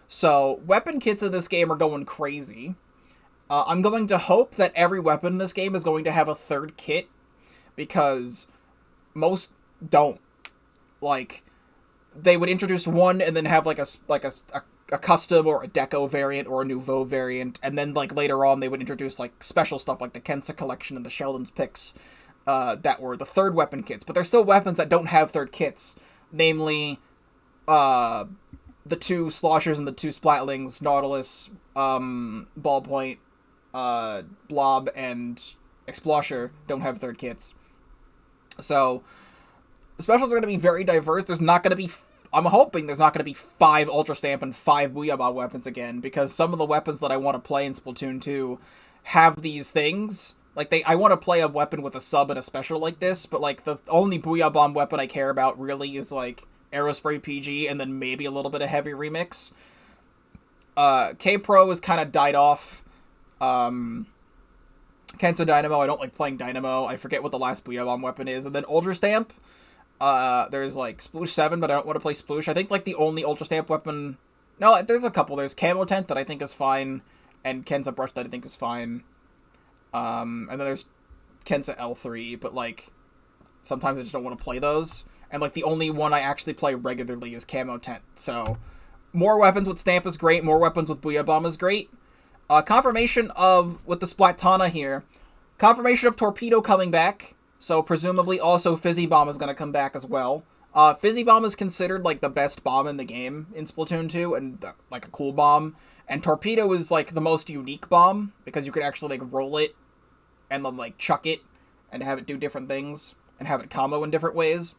So, weapon kits in this game are going crazy. I'm going to hope that every weapon in this game is going to have a 3rd kit, because most don't. Like, they would introduce one and then have like a custom or a deco variant or a nouveau variant, and then like later on they would introduce like special stuff like the Kensa collection and the Sheldon's picks that were the 3rd weapon kits. But there's still weapons that don't have 3rd kits, namely the 2 Sloshers and the 2 Splatlings, Nautilus, Ballpoint, Blob, and Explosher don't have 3rd kits. So, specials are going to be very diverse. There's not going to be... I'm hoping there's not going to be 5 Ultra Stamp and 5 Booyah Bomb weapons again, because some of the weapons that I want to play in Splatoon 2 have these things. Like, I want to play a weapon with a sub and a special like this, but, like, the only Booyah Bomb weapon I care about really is, like, Aerospray PG and then maybe a little bit of Heavy Remix. K-Pro has kind of died off. Kensa Dynamo, I don't like playing Dynamo. I forget what the last Booyah Bomb weapon is. And then Ultra Stamp. There's like Sploosh 7, but I don't want to play Sploosh. I think like the only Ultra Stamp weapon... No, there's a couple. There's Camo Tent that I think is fine. And Kensa Brush that I think is fine. And then there's Kensa L3, but like... Sometimes I just don't want to play those. And like the only one I actually play regularly is Camo Tent. So, more weapons with Stamp is great. More weapons with Booyah Bomb is great. Confirmation of, with the Splatana here, confirmation of Torpedo coming back, so presumably also Fizzy Bomb is going to come back as well. Fizzy Bomb is considered, like, the best bomb in the game in Splatoon 2, and, like, a cool bomb, and Torpedo is, like, the most unique bomb, because you can actually, like, roll it, and then, like, chuck it, and have it do different things, and have it combo in different ways.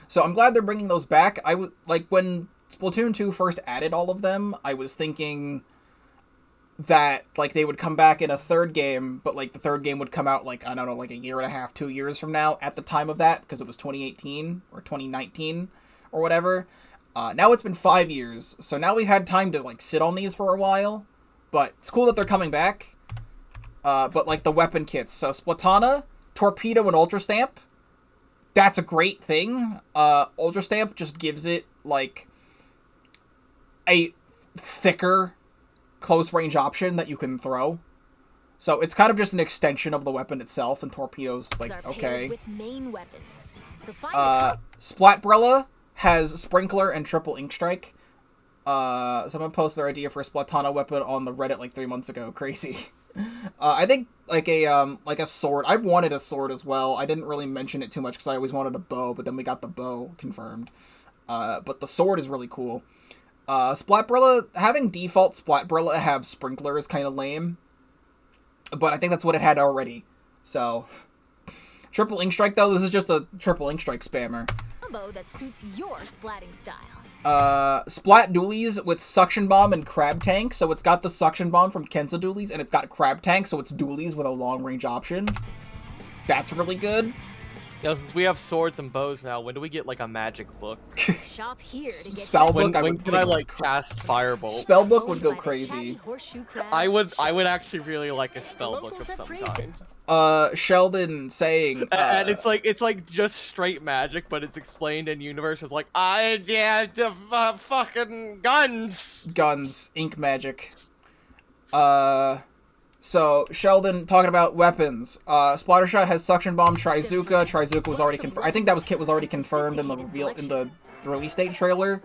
So I'm glad they're bringing those back. Like, when Splatoon 2 first added all of them, I was thinking that, like, they would come back in a 3rd game, but, like, the 3rd game would come out, like, I don't know, like, a year and a half, 2 years from now at the time of that, because it was 2018 or 2019 or whatever. Now it's been 5 years, so now we've had time to, like, sit on these for a while, but it's cool that they're coming back. But, like, the weapon kits. So, Splatana, Torpedo, and Ultra Stamp, that's a great thing. Ultra Stamp just gives it, like, a thicker close-range option that you can throw. So it's kind of just an extension of the weapon itself, and Torpedo's like, okay. Splatbrella has Sprinkler and Triple Ink Strike. Someone posted their idea for a Splatana weapon on the Reddit like 3 months ago. Crazy. I think like a sword. I've wanted a sword as well. I didn't really mention it too much because I always wanted a bow, but then we got the bow confirmed. But the sword is really cool. Splatbrilla, having default Splatbrilla have Sprinkler is kind of lame. But I think that's what it had already. So, triple Ink Strike though, this is just a triple Ink Strike spammer. Combo that suits your splatting style. Splat Dualies with Suction Bomb and Crab Tank. So it's got the Suction Bomb from Kensa Dualies, and it's got Crab Tank, so it's Dualies with a long range option. That's really good. Yeah, since we have swords and bows now, when do we get like a magic book? Shop here to get Spellbook. When can I like cast Firebolt? Spellbook would go crazy. I would actually really like a spellbook of some kind. Sheldon saying, and it's like just straight magic, but it's explained in universe as like, the fucking guns, ink magic. So Sheldon talking about weapons. Splattershot has Suction Bomb, Trizuka. Trizuka was already confirmed. I think that kit was already confirmed in the release date trailer.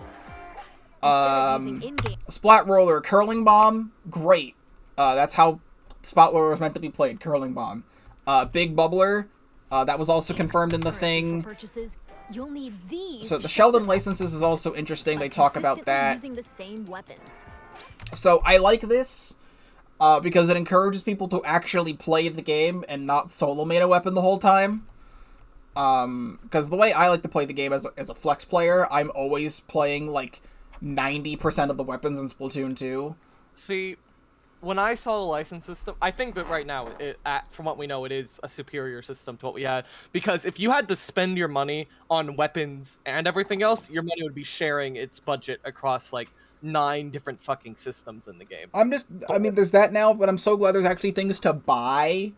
Splat Roller, Curling Bomb, great. That's how Splat Roller was meant to be played, Curling Bomb. Big Bubbler, that was also confirmed in the thing. So the Sheldon licenses is also interesting. They talk about that. So I like this because it encourages people to actually play the game and not solo main a weapon the whole time. Because the way I like to play the game as a flex player, I'm always playing like 90% of the weapons in Splatoon 2. See, when I saw the license system, I think that right now, from what we know, it is a superior system to what we had. Because if you had to spend your money on weapons and everything else, your money would be sharing its budget across, like, 9 different fucking systems in the game. I mean, there's that now, but I'm so glad there's actually things to buy.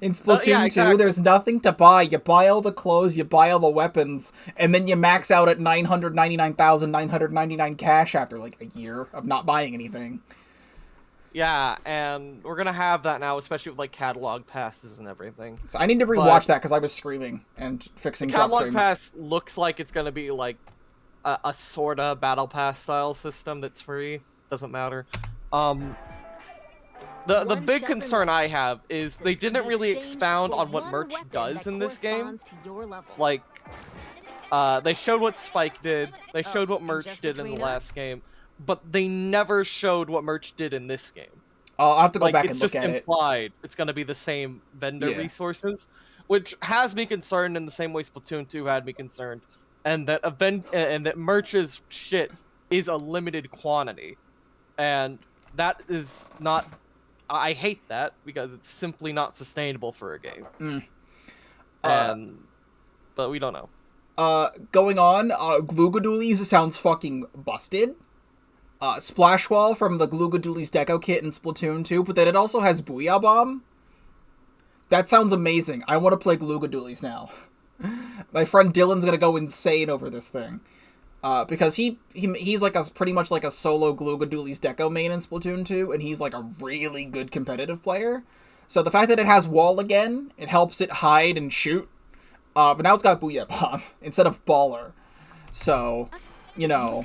In Splatoon 2, exactly. There's nothing to buy. You buy all the clothes, you buy all the weapons, and then you max out at 999,999 cash after, like, a year of not buying anything. Yeah, and we're gonna have that now, especially with like catalog passes and everything. So I need to rewatch that because I was screaming and fixing drop frames. Catalog pass looks like it's gonna be like a sorta battle pass style system that's free. Doesn't matter. The big concern I have is they didn't really expound on what merch does in this game. Like, they showed what Spike did. They showed what merch did in the last game. But they never showed what merch did in this game. I'll have to go back and look at it. It's just implied it's going to be the same vendor resources, which has me concerned in the same way Splatoon 2 had me concerned, and that merch's shit is a limited quantity, and that is not. I hate that because it's simply not sustainable for a game. But we don't know. Going on, Glugadoolies sounds fucking busted. Splash Wall from the Glugadoolies Deco kit in Splatoon 2, but then it also has Booyah Bomb. That sounds amazing. I want to play Glugadoolies now. My friend Dylan's gonna go insane over this thing. Because he's like pretty much like a solo Glugadoolies Deco main in Splatoon 2, and he's like a really good competitive player. So the fact that it has Wall again, it helps it hide and shoot. But now it's got Booyah Bomb instead of Baller. So, you know.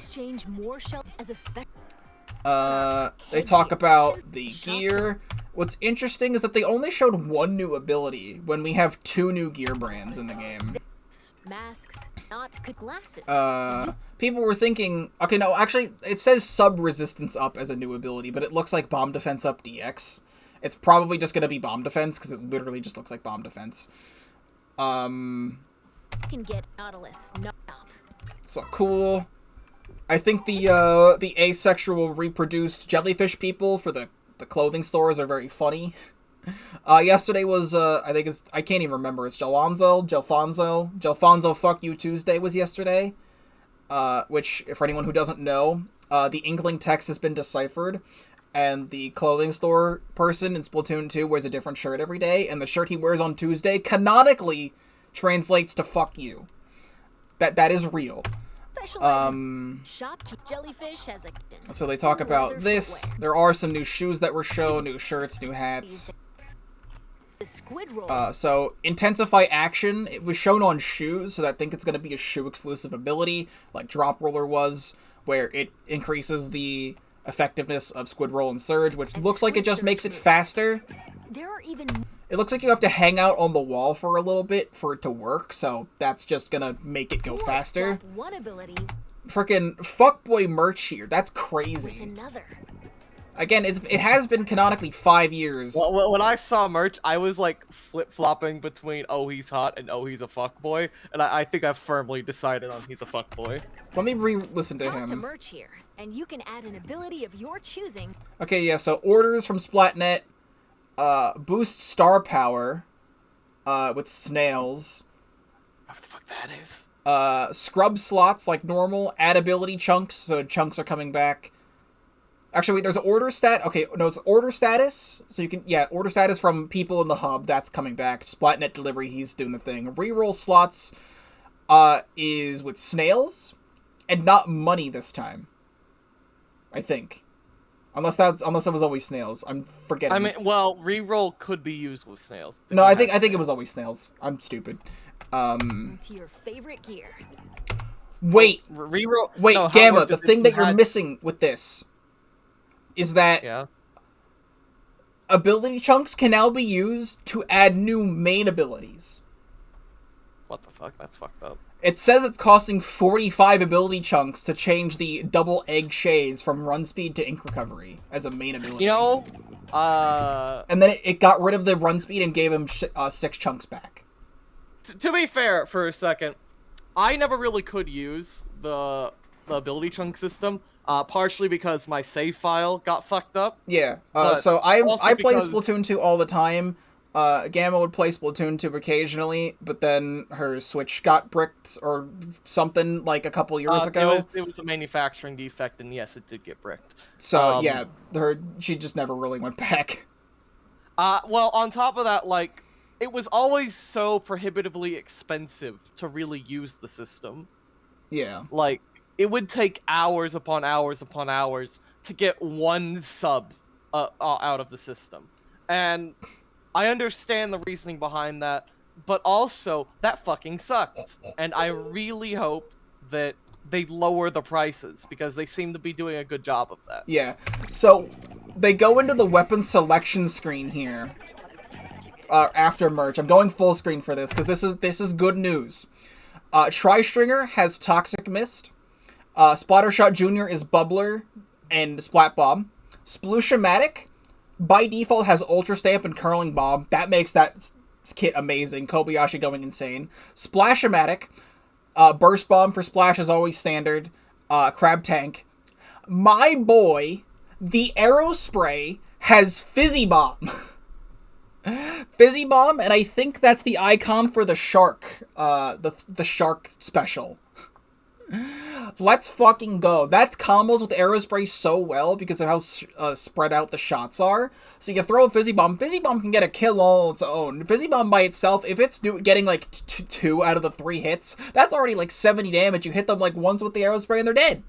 They talk about the gear. What's interesting is that they only showed one new ability when we have 2 new gear brands in the game. Masks, not glasses. People were thinking, okay, no, actually, it says sub-resistance up as a new ability, but it looks like bomb defense up DX. It's probably just gonna be bomb defense, because it literally just looks like bomb defense. Can get Nautilus, no. So cool. I think the asexual reproduced jellyfish people for the clothing stores are very funny. Yesterday was, I can't even remember, it's Gelfonzo Fuck You Tuesday was yesterday. Which, for anyone who doesn't know, the Inkling text has been deciphered, and the clothing store person in Splatoon 2 wears a different shirt every day, and the shirt he wears on Tuesday canonically translates to fuck you. That is real. So they talk about this. There are some new shoes that were shown, new shirts, new hats. So Intensify Action, it was shown on shoes, so I think it's going to be a shoe exclusive ability, like Drop Roller was, where it increases the effectiveness of Squid Roll and Surge, which looks like it just makes it faster. There are even... It looks like you have to hang out on the wall for a little bit for it to work, so that's just gonna make it go faster. One ability Frickin' fuckboy merch here. That's with crazy. another. Again, it has been canonically 5 years. Well, when I saw merch, I was like flip-flopping between oh he's hot and oh he's a fuckboy, and I think I've firmly decided on he's a fuckboy. Let me re-listen to On to him. merch here, and you can add an ability of your choosing. Okay, yeah, so orders from Splatnet, boost star power, with snails, What the fuck that is? scrub slots like normal, add ability chunks, so chunks are coming back. Actually, wait, there's an order stat. Okay, no, it's order status. So you can, yeah, order status from people in the hub. That's coming back. Splatnet delivery, he's doing the thing. Reroll slots, is with snails, and not money this time. I think, unless it was always snails. I'm forgetting. I mean, well, reroll could be used with snails. No, I think it was always snails. I'm stupid. To your favorite gear. Wait, Reroll. wait, no, Gamma. Howard, The this thing that you're had- missing with this is that Yeah. ability chunks can now be used to add new main abilities. What the fuck? That's fucked up. It says it's costing 45 ability chunks to change the double egg shades from run speed to ink recovery as a main ability. You know, And then it got rid of the run speed and gave him 6 chunks back. to be fair, for a second, I never really could use the ability chunk system. Partially because my save file got fucked up. Yeah, But so I play because- Splatoon 2 all the time. Gamma would play Splatoon 2 occasionally, but then her Switch got bricked or something like a couple years ago. It was a manufacturing defect, and yes, it did get bricked. So yeah, she just never really went back. Well, on top of that, like, it was always so prohibitively expensive to really use the system. Yeah. Like, it would take hours upon hours upon hours to get one sub out of the system. And I understand the reasoning behind that, but also, that fucking sucked. And I really hope that they lower the prices, because they seem to be doing a good job of that. Yeah. So they go into the weapon selection screen here. After merch. I'm going full screen for this because this is good news. Tri-Stringer has Toxic Mist. Splattershot Jr. is Bubbler and Splat Bomb. Sploosh-O-Matic, by default, has Ultra Stamp and Curling Bomb. That makes that kit amazing. Kobayashi going insane. Splash-O-Matic, Burst Bomb for Splash is always standard. Crab Tank. My boy, the Aerospray, has Fizzy Bomb. Fizzy Bomb, and I think that's the icon for the shark. The shark special. Let's fucking go. That combos with Aerospray so well because of how spread out the shots are. So you throw a Fizzy Bomb. Fizzy Bomb can get a kill all its own. Fizzy Bomb by itself, if it's getting like 2 out of the 3 hits, that's already like 70 damage. You hit them like once with the Aerospray and they're dead.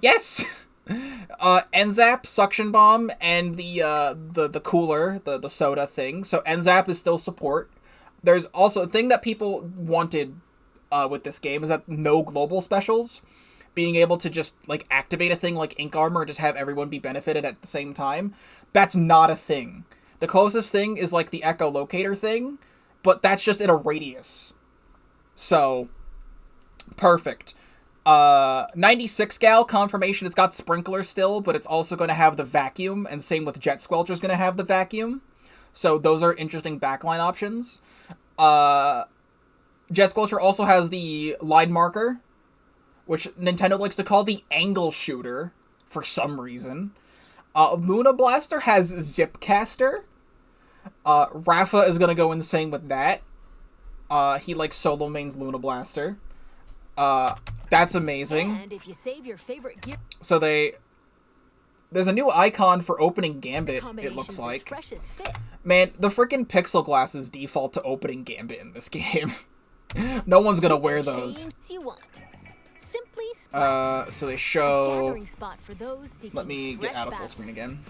Yes! Enzap, Suction Bomb, and the cooler, the soda thing. So Enzap is still support. There's also a thing that people wanted with this game is that no global specials. Being able to just, like, activate a thing like Ink Armor and just have everyone be benefited at the same time. That's not a thing. The closest thing is, like, the Echolocator thing, but that's just in a radius. So, perfect. 96 Gal, confirmation it's got Sprinkler still, but it's also going to have the Vacuum, and same with Jet Squelcher's going to have the Vacuum. So those are interesting backline options. Jet Squelcher also has the Line Marker, which Nintendo likes to call the Angle Shooter, for some reason. Luna Blaster has Zipcaster. Rafa is going to go insane with that. He likes solo mains Luna Blaster. That's amazing. And if you save your favorite gear, So there's a new icon for opening Gambit, it combinations looks as like. fresh as fit. Man, the freaking pixel glasses default to opening Gambit in this game. No one's gonna wear those. Shades you want. Simply Splat. So they A show... gathering spot for those seeking Let me get fresh out of full screen battles. again.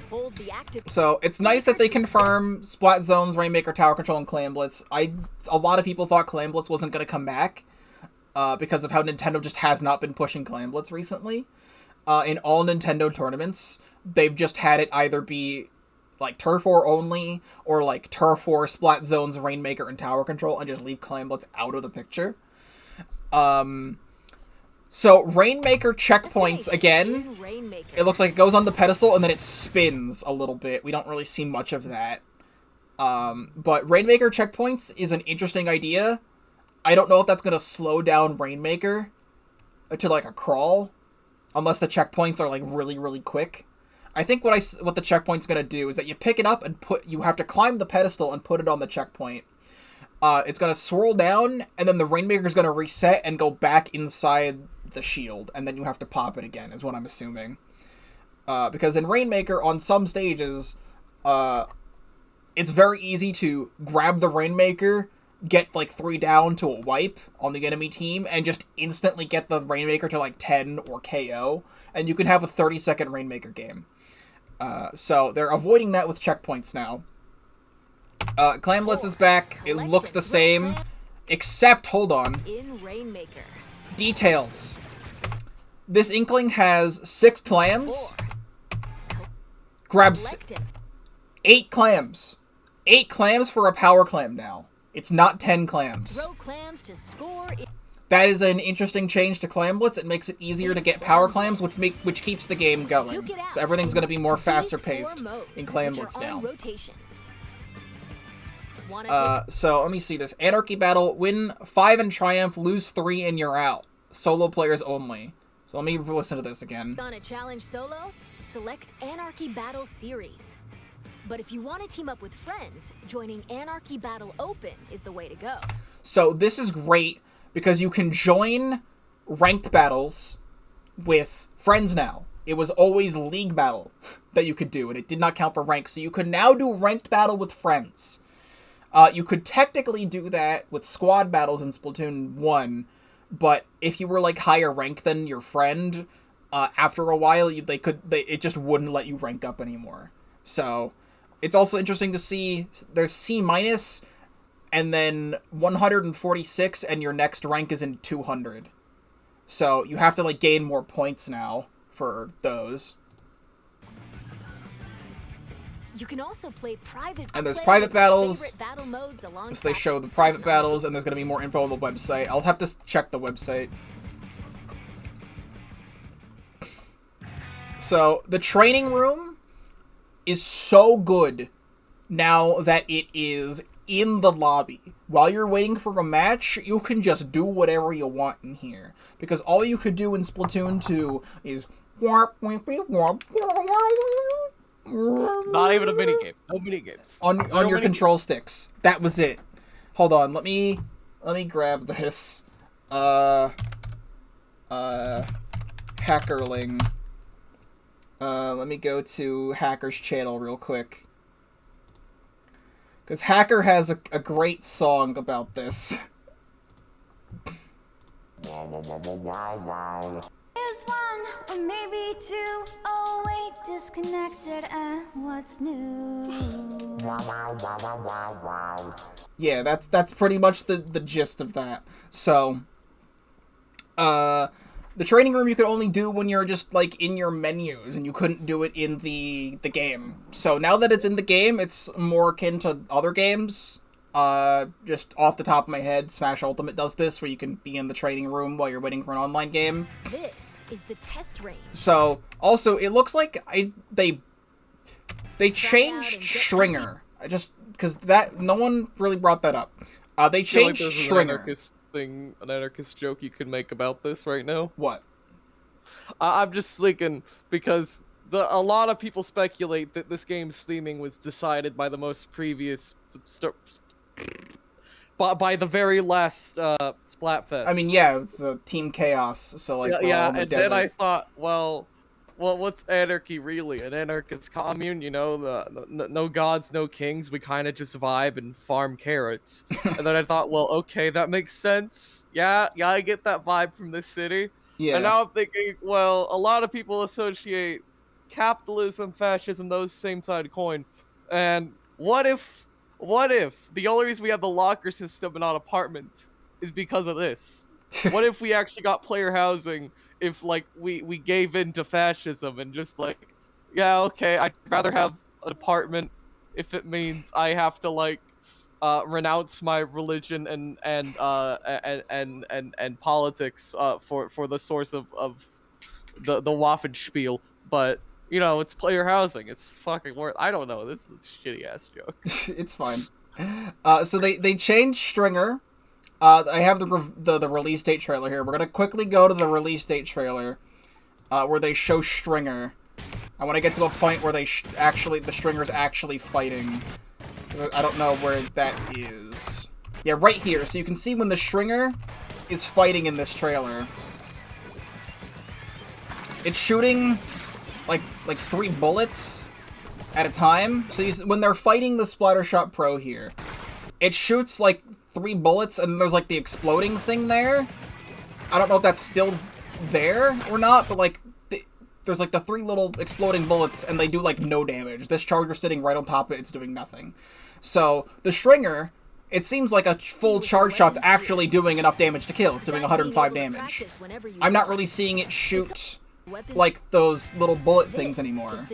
Hold the active. So, it's nice that they confirm Splat Zones, Rainmaker, Tower Control, and Clan Blitz. A lot of people thought Clan Blitz wasn't gonna come back, because of how Nintendo just has not been pushing Clan Blitz recently. in all Nintendo tournaments, they've just had it either be like Turf War only, or like Turf War, Splat Zones, Rainmaker, and Tower Control, and just leave Clamblitz out of the picture. So Rainmaker checkpoints again. It looks like it goes on the pedestal and then it spins a little bit. We don't really see much of that. But Rainmaker checkpoints is an interesting idea. I don't know if that's going to slow down Rainmaker to like a crawl, unless the checkpoints are like really, really quick. I think what the checkpoint's going to do is that you pick it up and you have to climb the pedestal and put it on the checkpoint. It's going to swirl down, and then the Rainmaker's going to reset and go back inside the shield, and then you have to pop it again, is what I'm assuming. Because in Rainmaker, on some stages, it's very easy to grab the Rainmaker, get like 3 down to a wipe on the enemy team, and just instantly get the Rainmaker to like 10 or KO, and you can have a 30-second Rainmaker game. So they're avoiding that with checkpoints now. Clamblitz is back. It looks the same, except, hold on. Details. This Inkling has 6 clams. Grabs 8 clams. 8 clams for a power clam now. It's not 10 clams. That is an interesting change to Clamblitz. It makes it easier to get power clams, which keeps the game going. So everything's going to be more faster paced in Clamblitz now. So let me see this. Anarchy Battle, win 5 in Triumph, lose 3 and you're out. Solo players only. So let me listen to this again. On a challenge solo, select Anarchy Battle Series. But if you want to team up with friends, joining Anarchy Battle Open is the way to go. So this is great because you can join ranked battles with friends now. It was always League Battle that you could do, and it did not count for rank. So you could now do ranked battle with friends. You could technically do that with squad battles in Splatoon 1, but if you were like higher rank than your friend, after a while it just wouldn't let you rank up anymore. So it's also interesting to see there's C-, and then 146, and your next rank is in 200. So you have to like gain more points now for those. You can also play private, and there's private battles. Battle modes so they show the private battles, and there's going to be more info on the website. I'll have to check the website. So the training room is so good now that it is in the lobby. While you're waiting for a match, you can just do whatever you want in here. Because all you could do in Splatoon 2 is warp, warp, warp, not even a minigame. No minigames. On your control sticks. That was it. Hold on, let me grab this. Hackerling. Let me go to Hacker's channel real quick. Because Hacker has a great song about this. There's one, or maybe 2. Oh wait, disconnected, what's new? Yeah, that's pretty much the gist of that. So, the training room you could only do when you're just, like, in your menus, and you couldn't do it in the game. So now that it's in the game, it's more akin to other games. Just off the top of my head, Smash Ultimate does this, where you can be in the training room while you're waiting for an online game. This is the test range. So, also, it looks like they changed Stringer. Because no one really brought that up. They changed Stringer. An anarchist joke you can make about this right now. What? I'm just thinking, because a lot of people speculate that this game's theming was decided by the most previous by the very last Splatfest. I mean, yeah, it's the Team Chaos, so like yeah, and then I thought, well, what's anarchy really? An anarchist commune, you know, no gods, no kings. We kind of just vibe and farm carrots. And then I thought, well, okay, that makes sense. Yeah, I get that vibe from this city. Yeah. And now I'm thinking, well, a lot of people associate capitalism, fascism, those same side of coin. And what if the only reason we have the locker system and not apartments is because of this? What if we actually got player housing if like we gave in to fascism and just like, yeah, okay, I'd rather have an apartment if it means I have to like renounce my religion and politics for the source of the Waffenspiel, but you know, it's player housing. It's fucking worth. I don't know. This is a shitty ass joke. It's fine. So they changed Stringer. I have the release date trailer here. We're gonna quickly go to the release date trailer, where they show Stringer. I want to get to a point where they the Stringer's actually fighting. I don't know where that is. Yeah, right here. So you can see when the Stringer is fighting in this trailer. It's shooting like 3 bullets at a time. So when they're fighting the Splattershot Pro here, it shoots like 3 bullets, and there's like the exploding thing there. I don't know if that's still there or not, but like there's like the 3 little exploding bullets, and they do like no damage. This charger sitting right on top of it, it's doing nothing. So the Stringer, it seems like a full charge shot's actually doing enough damage to kill. It's doing 105 damage. I'm not really seeing it shoot like those little bullet things anymore.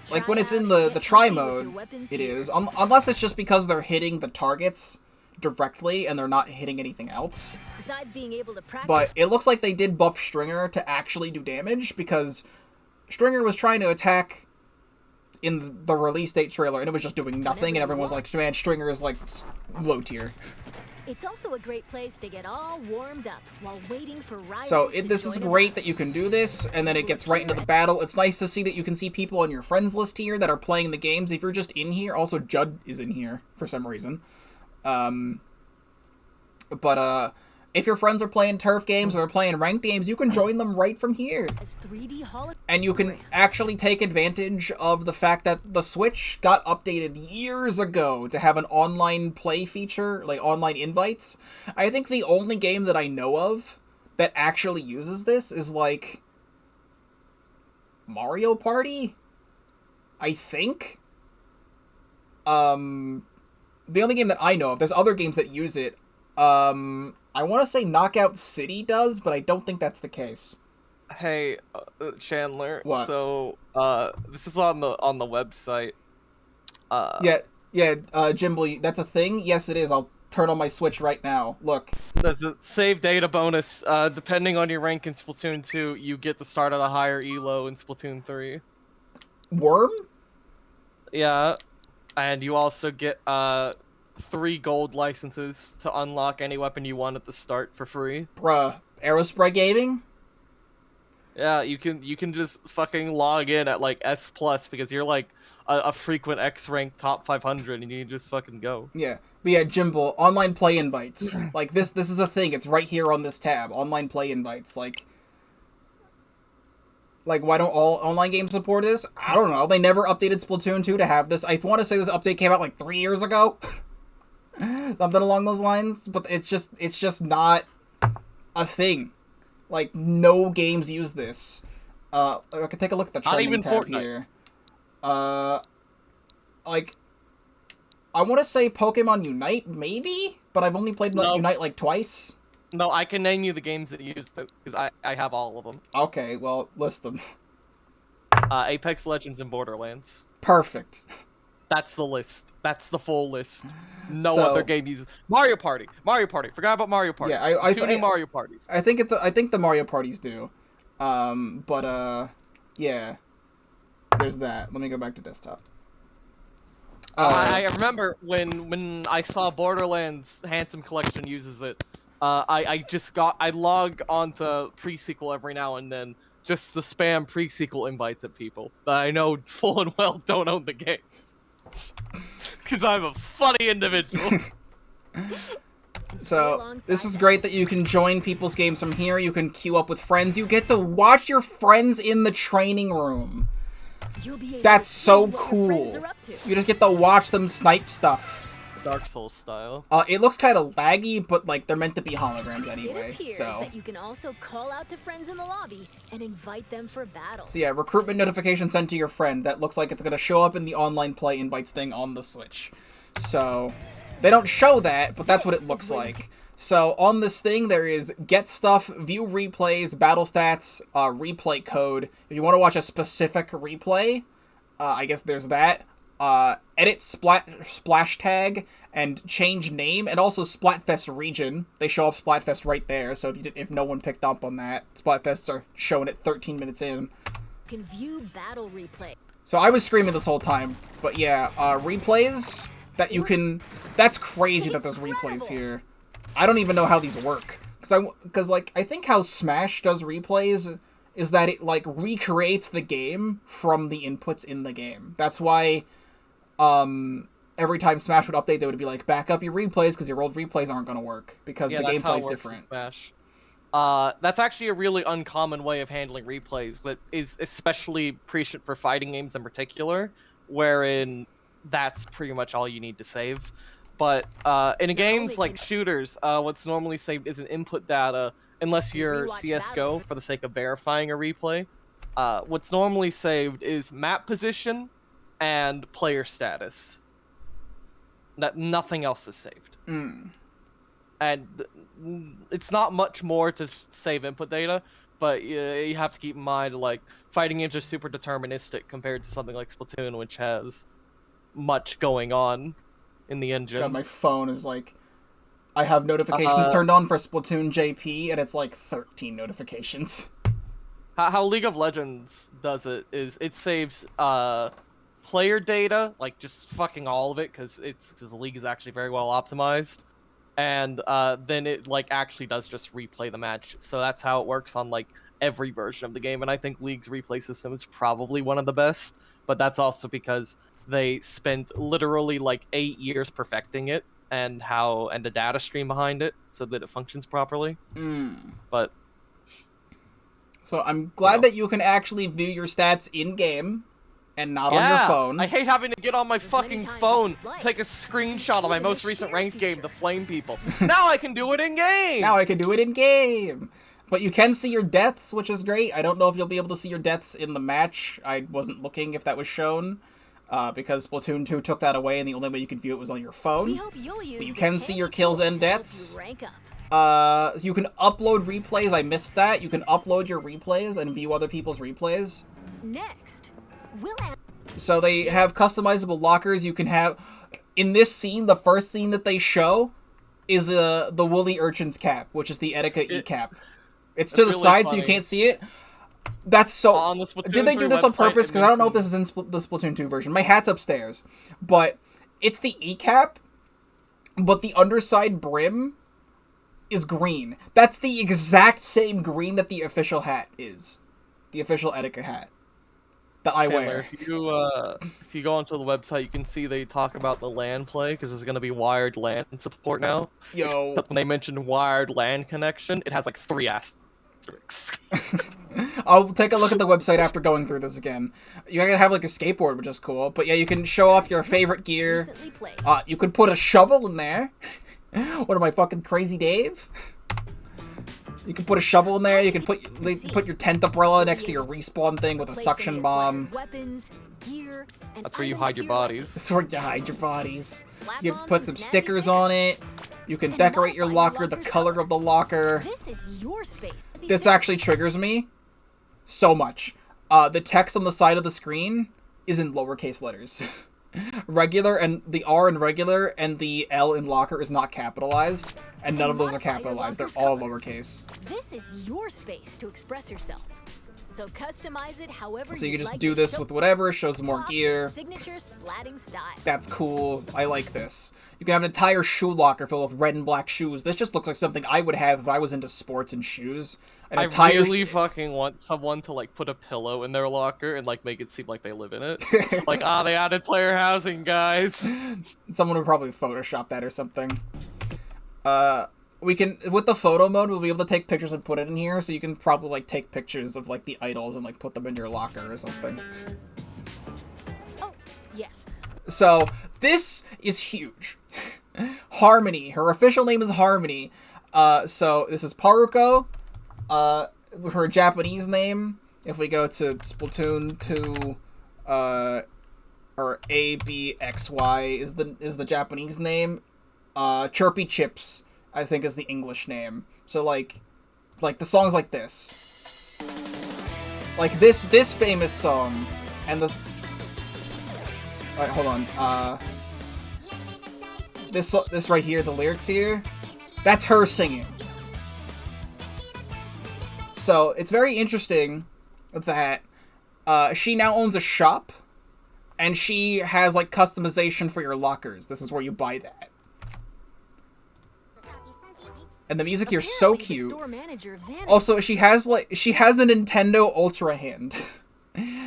Like when it's in the try mode, it is. Unless it's just because they're hitting the targets directly and they're not hitting anything else. But it looks like they did buff Stringer to actually do damage, because Stringer was trying to attack in the release date trailer and it was just doing nothing, and everyone was like, man, Stringer is like low tier. It's also a great place to get all warmed up while waiting for rivals. So this is great that you can do this, and then it gets right into the battle. It's nice to see that you can see people on your friends list here that are playing the games. If you're just in here, also Judd is in here for some reason. If your friends are playing turf games or are playing ranked games, you can join them right from here. And you can actually take advantage of the fact that the Switch got updated years ago to have an online play feature, like online invites. I think the only game that I know of that actually uses this is like Mario Party, I think. The only game that I know of. There's other games that use it. I want to say Knockout City does, but I don't think that's the case. Hey, Chandler. What? So, this is on the website. Jimble, that's a thing? Yes, it is. I'll turn on my Switch right now. Look. There's a save data bonus. Depending on your rank in Splatoon 2, you get to start at a higher elo in Splatoon 3. Worm? Yeah. And you also get, 3 gold licenses to unlock any weapon you want at the start for free. Bruh. Aerospray Gaming? Yeah, you can just fucking log in at like S+ because you're like a frequent X rank top 500 and you just fucking go. Yeah. But yeah, Jimble, online play invites. Like this is a thing. It's right here on this tab. Online play invites. Like why don't all online games support this? I don't know. They never updated Splatoon 2 to have this. I want to say this update came out like 3 years ago. Something along those lines, but it's just not a thing. Like, no games use this. I can take a look at the trending tab Fortnite. here. Like, I want to say Pokemon Unite, maybe? But I've only played Unite like twice. No, I can name you the games that use it, because I have all of them. Okay, well, list them. Apex Legends and Borderlands. Perfect. That's the list. That's the full list. No other game uses Mario Party. Forgot about Mario Party. Yeah, I think Mario Parties. I think the Mario Parties do. Yeah. There's that. Let me go back to desktop. I remember when I saw Borderlands Handsome Collection uses it. I log onto pre-sequel every now and then just to spam pre-sequel invites at people that I know full and well don't own the game. Because I'm a funny individual. So, this is great that you can join people's games from here. You can queue up with friends. You get to watch your friends in the training room. That's so cool. You just get to watch them snipe stuff. Dark Souls style. It looks kind of laggy, but like they're meant to be holograms anyway. It appears so that you can also call out to friends in the lobby and invite them for battle. So yeah, recruitment notification sent to your friend. That looks like it's gonna show up in the online play invites thing on the Switch. So They don't show that, but that's what it looks like. So on this thing, there is get stuff, view replays, battle stats, replay code. If you want to watch a specific replay, I guess there's that. Edit splash tag and change name, and also Splatfest region. They show up Splatfest right there. So if no one picked up on that, Splatfests are showing it 13 minutes in. Can view battle replay. So I was screaming this whole time, but yeah, replays that you can. That's crazy that there's replays here. I don't even know how these work, because like I think how Smash does replays is that it like recreates the game from the inputs in the game. That's why every time Smash would update, they would be like, back up your replays because your old replays aren't going to work because the gameplay is different. Smash. That's actually a really uncommon way of handling replays that is especially prescient for fighting games in particular, wherein that's pretty much all you need to save. But in games like shooters, what's normally saved isn't input data, unless you're CSGO for the sake of verifying a replay. What's normally saved is map position and player status. Nothing else is saved. And it's not much more to save input data, but you have to keep in mind, like, fighting games are super deterministic compared to something like Splatoon, which has much going on in the engine. God, my phone is like, I have notifications turned on for Splatoon JP, and it's like 13 notifications. How League of Legends does it is it saves player data, like just fucking all of it, because the League is actually very well optimized, and then it like actually does just replay the match. So that's how it works on like every version of the game, and I think League's replay system is probably one of the best, but that's also because they spent literally like 8 years perfecting it and the data stream behind it so that it functions properly. But so I'm glad that you can actually view your stats in game and not on your phone. I hate having to get on my fucking phone, take a screenshot of my most recent ranked game to flame people. Now I can do it in game. Now I can do it in game. But you can see your deaths, which is great. I don't know if you'll be able to see your deaths in the match. I wasn't looking if that was shown. Because Splatoon 2 took that away, and the only way you could view it was on your phone. But you can see your kills and deaths. So you can upload replays. I missed that. You can upload your replays and view other people's replays. Next, so they have customizable lockers. You can have... In this scene, the first scene that they show is the Woolly Urchin's cap, which is the Etika E cap. It's to the really side, funny. So you can't see it. That's so... Did they do this on purpose? Because I don't know if this is in the Splatoon 2 version. My hat's upstairs. But it's the E-cap, but the underside brim is green. That's the exact same green that the official hat is. The official Etika hat that I wear. If you go onto the website, you can see they talk about the LAN play, because there's going to be wired LAN support now. Yo. Except when they mentioned wired LAN connection, it has like 3 asterisks. I'll take a look at the website after going through this again. You gotta have like a skateboard, which is cool. But yeah, you can show off your favorite gear. You could put a shovel in there. What am I, fucking Crazy Dave? You can put a shovel in there. You can put your tent umbrella next to your respawn thing with a suction bomb. That's where you hide your bodies. That's where you hide your bodies. You can put some stickers on it. You can decorate your locker the color of the locker. This actually triggers me so much. The text on the side of the screen is in lowercase letters. Regular, and the R in regular and the L in locker is not capitalized, and none of those are capitalized. They're all lowercase. This is your space to express yourself. So customize it however so you can just do this with whatever, shows more gear. Signature splatting style. That's cool. I like this. You can have an entire shoe locker filled with red and black shoes. This just looks like something I would have if I was into sports and shoes. I really fucking want someone to like put a pillow in their locker and like make it seem like they live in it. Like, they added player housing, guys. Someone would probably Photoshop that or something. We can, with the photo mode, we'll be able to take pictures and put it in here, so you can probably, like, take pictures of, like, the idols and, like, put them in your locker or something. Oh, yes. So, this is huge. Harmony. Her official name is Harmony. So, this is Paruko. Her Japanese name, if we go to Splatoon 2, or ABXY is the Japanese name. Chirpy Chips, I think is the English name. So, like the songs like this. Like, this famous song, and the... Alright, hold on, this right here, the lyrics here, that's her singing. So, it's very interesting that, she now owns a shop, and she has, like, customization for your lockers. This is where you buy that. And the music here is so cute. Also, she has a Nintendo Ultra hand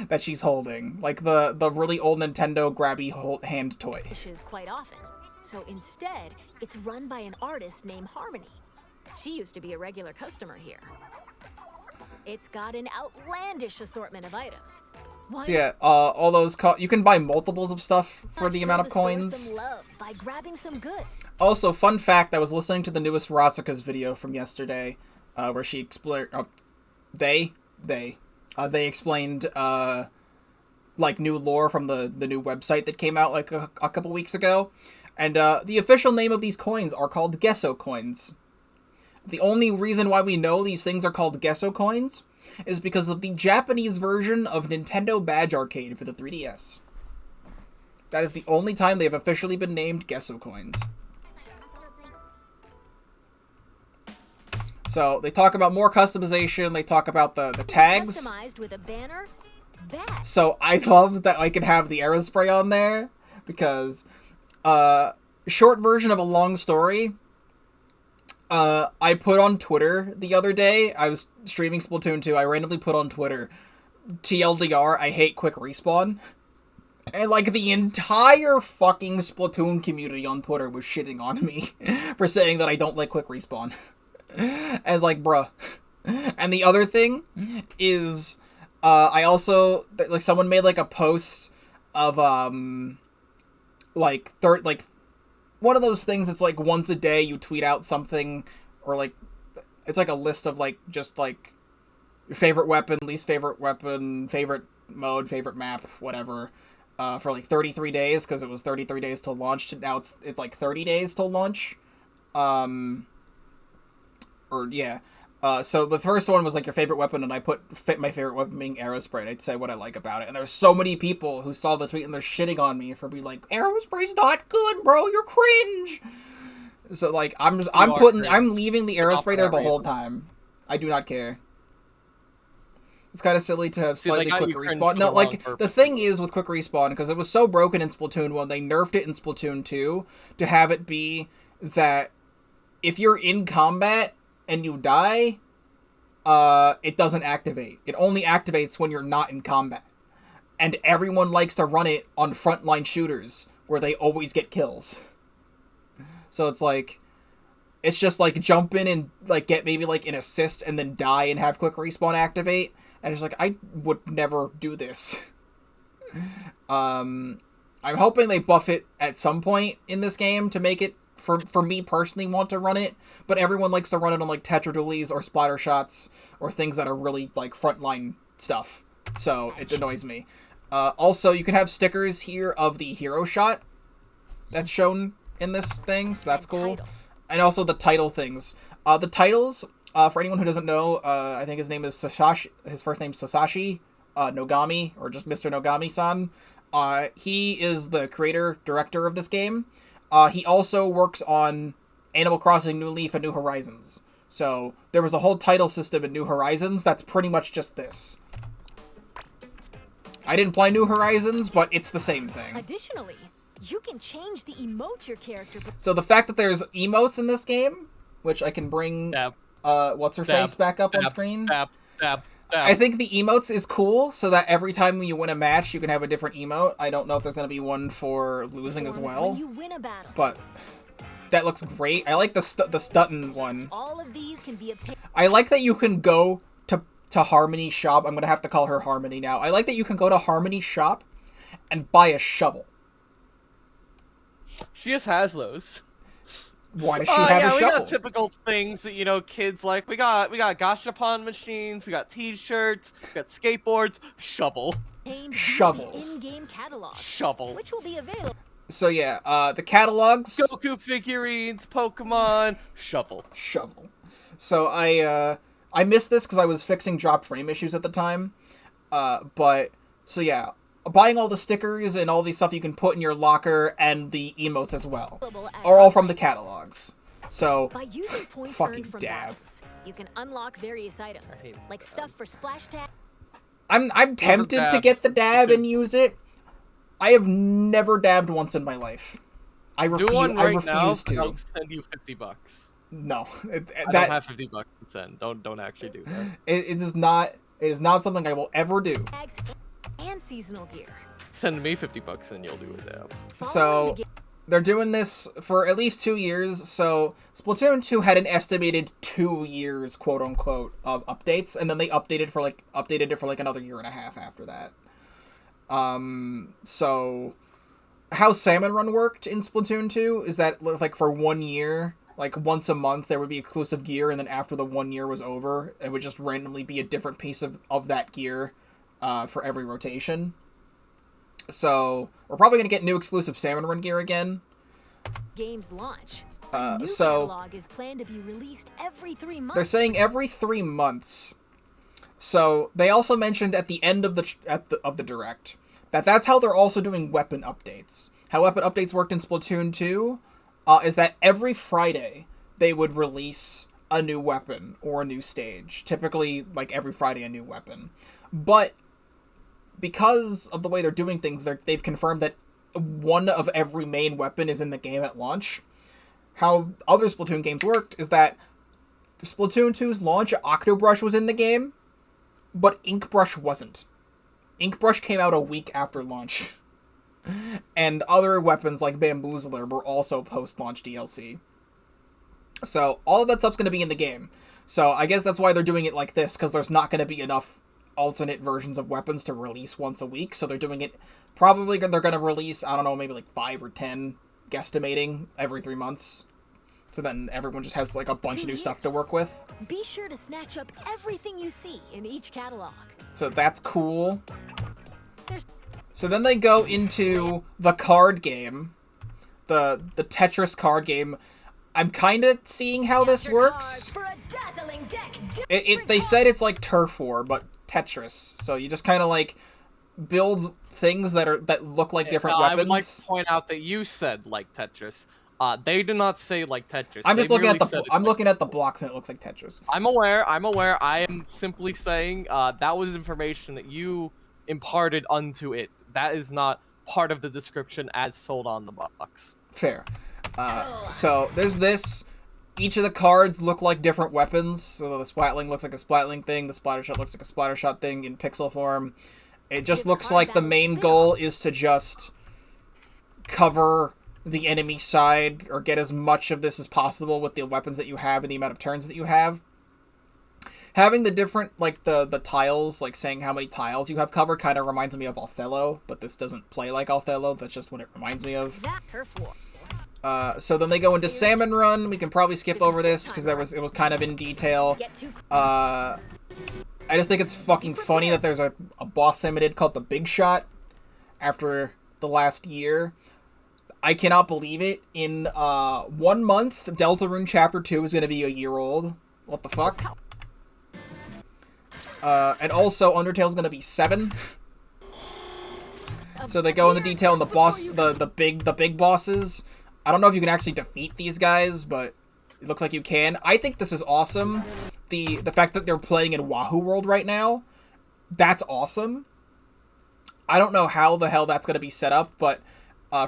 that she's holding. Like, the really old Nintendo grabby hand toy. Quite often. So instead, it's run by an artist named Harmony. She used to be a regular customer here. It's got an outlandish assortment of items. So yeah, all those you can buy multiples of stuff for the amount of coins. Some love by grabbing some good. Also, fun fact, I was listening to the newest Rasika's video from yesterday, where she explained, they explained, like, new lore from the new website that came out, like, a couple weeks ago. And, the official name of these coins are called Gesso coins. The only reason why we know these things are called Gesso coins is because of the Japanese version of Nintendo Badge Arcade for the 3DS. That is the only time they have officially been named Gesso coins. So, they talk about more customization, they talk about the tags. Customized with a banner. So, I love that I can have the Aerospray on there, because, short version of a long story, I put on Twitter the other day, I was streaming Splatoon 2, I randomly put on Twitter, TLDR, I hate quick respawn. And, like, the entire fucking Splatoon community on Twitter was shitting on me for saying that I don't like quick respawn. As like, bruh. And the other thing is, I also, like, someone made, like, a post of, like, one of those things that's, like, once a day you tweet out something, or, like, it's, like, a list of, like, just, like, your favorite weapon, least favorite weapon, favorite mode, favorite map, whatever, for, like, 33 days, because it was 33 days till launch, now it's, like, 30 days till launch, so the first one was, like, your favorite weapon, and I put my favorite weapon being Aerospray, and I'd say what I like about it. And there's so many people who saw the tweet, and they're shitting on me for being like, Aerospray's not good, bro, you're cringe! So, like, I'm leaving the Aerospray there the whole time. I do not care. It's kind of silly to have slightly quick respawn. No, like, the thing is with quick respawn, because it was so broken in Splatoon 1, they nerfed it in Splatoon 2 to have it be that if you're in combat and you die, it doesn't activate. It only activates when you're not in combat. And everyone likes to run it on frontline shooters, where they always get kills. So it's like, it's just like jump in and like get maybe like an assist and then die and have quick respawn activate. And it's like, I would never do this. I'm hoping they buff it at some point in this game to make it, for me personally, want to run it, but everyone likes to run it on, like, Tetra Dualies or Splatter Shots, or things that are really, like, frontline stuff, so it annoys me. Also, you can have stickers here of the hero shot that's shown in this thing, so that's cool. And also the title things. The titles, for anyone who doesn't know, I think his name is Sasashi, his first name's Sasashi Nogami, or just Mr. Nogami-san. He is the creator, director of this game. He also works on Animal Crossing New Leaf and New Horizons. So, there was a whole title system in New Horizons that's pretty much just this. I didn't play New Horizons, but it's the same thing. Additionally, you can change the emote your character... So the fact that there's emotes in this game, which I can bring, what's-her-face back up on screen? I think the emotes is cool, so that every time you win a match, you can have a different emote. I don't know if there's going to be one for losing as well, but that looks great. I like the Stutton one. All of these can be obtained. I like that you can go to Harmony Shop. I'm going to have to call her Harmony now. I like that you can go to Harmony Shop and buy a shovel. She just has those. Why does she have a shovel? We got typical things that, you know, kids like. We got gashapon machines, we got t-shirts, we got skateboards, shovel. Shovel. In-game catalog, shovel. which will be available. So yeah, the catalogs. Goku figurines, Pokemon, shovel. So I missed this because I was fixing dropped frame issues at the time. But so yeah, buying all the stickers and all the stuff you can put in your locker and the emotes as well are all from the catalogs. So By using points fucking earned from dab. battles, you can unlock various items, like stuff for splash tag. I'm tempted to get the dab and use it. I have never dabbed once in my life. I refuse. I refuse to. I'll send you $50. No, I don't have $50 to send. Don't actually do that. It is not. It is not something I will ever do. Tags and seasonal gear. Send me $50 and you'll do a dab. So they're doing this for at least 2 years. So Splatoon 2 had an estimated 2 years, quote unquote, of updates, and then they updated it for like another year and a half after that. So how Salmon Run worked in Splatoon 2 is that like for 1 year, like once a month there would be exclusive gear, and then after the 1 year was over, it would just randomly be a different piece of that gear for every rotation. So we're probably gonna get new exclusive Salmon Run gear again. Game's launch. A new So catalog is planned to be released every 3 months. they're saying every 3 months. So they also mentioned at the end of the direct that's how they're also doing weapon updates. How weapon updates worked in Splatoon 2 is that every Friday they would release a new weapon or a new stage. Typically, like every Friday, a new weapon. But because of the way they're doing things, they've confirmed that one of every main weapon is in the game at launch. How other Splatoon games worked is that Splatoon 2's launch, Octobrush was in the game, but Inkbrush wasn't. Inkbrush came out a week after launch. And other weapons like Bamboozler were also post-launch DLC. So all of that stuff's going to be in the game. So I guess that's why they're doing it like this, because there's not going to be enough alternate versions of weapons to release once a week. So they're doing it, probably they're going to release, I don't know, maybe like 5 or 10, guesstimating, every 3 months. So then everyone just has like a bunch of new stuff to work with. Be sure to snatch up everything you see in each catalog. So that's cool. So then they go into the card game. The Tetris card game. I'm kind of seeing how this works. They said it's like Turf War, but Tetris. So you just kind of like build things that look like different weapons. I would like to point out that you said like Tetris. They did not say like Tetris. I'm just looking at looking at the blocks and it looks like Tetris. I'm aware. I am simply saying that was information that you imparted unto it. That is not part of the description as sold on the box. Fair. So there's this. Each of the cards look like different weapons. So the Splatling looks like a Splatling thing. The Splattershot looks like a Splattershot thing in pixel form. It just looks like the main goal is to just cover the enemy side or get as much of this as possible with the weapons that you have and the amount of turns that you have. Having the different, like, the tiles, like, saying how many tiles you have covered kind of reminds me of Othello, but this doesn't play like Othello. That's just what it reminds me of. So then they go into Salmon Run. We can probably skip over this because it was kind of in detail. I just think it's fucking funny that there's a boss limited called the Big Shot after the last year. I cannot believe it. In 1 month, Deltarune Chapter 2 is going to be a year old. What the fuck? And also, Undertale's going to be 7. So they go into detail on the boss, the big bosses. I don't know if you can actually defeat these guys, but it looks like you can. I think this is awesome. The fact that they're playing in Wahoo World right now, that's awesome. I don't know how the hell that's going to be set up, but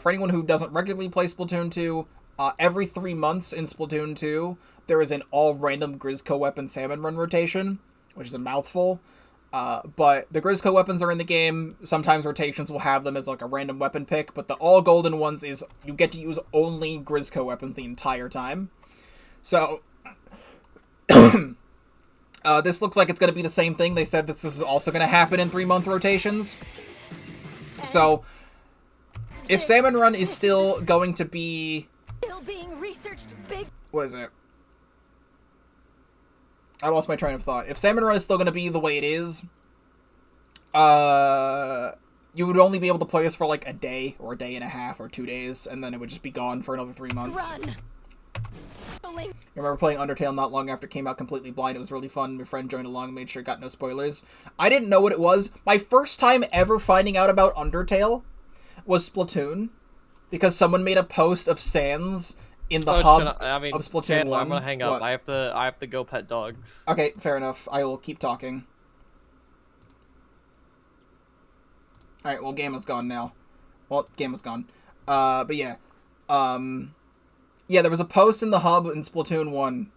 for anyone who doesn't regularly play Splatoon 2, every 3 months in Splatoon 2, there is an all-random Grizzco weapon Salmon Run rotation, which is a mouthful. But the Grizzco weapons are in the game. Sometimes rotations will have them as like a random weapon pick, but the all-golden ones is you get to use only Grizzco weapons the entire time. So, this looks like it's going to be the same thing. They said that this is also going to happen in 3-month rotations. So, if Salmon Run is still going to be... What is it? I lost my train of thought. If Salmon Run is still going to be the way it is, you would only be able to play this for like a day or a day and a half or 2 days, and then it would just be gone for another 3 months. Run. I remember playing Undertale not long after it came out completely blind. It was really fun. My friend joined along and made sure it got no spoilers. I didn't know what it was. My first time ever finding out about Undertale was Splatoon, because someone made a post of Sans in the hub of Splatoon Chandler, 1. I'm gonna hang up. What? I have to go pet dogs. Okay, fair enough. I will keep talking. Alright, well, Gamma's gone now. Well, Gamma's gone. But yeah. Yeah, there was a post in the hub in Splatoon 1.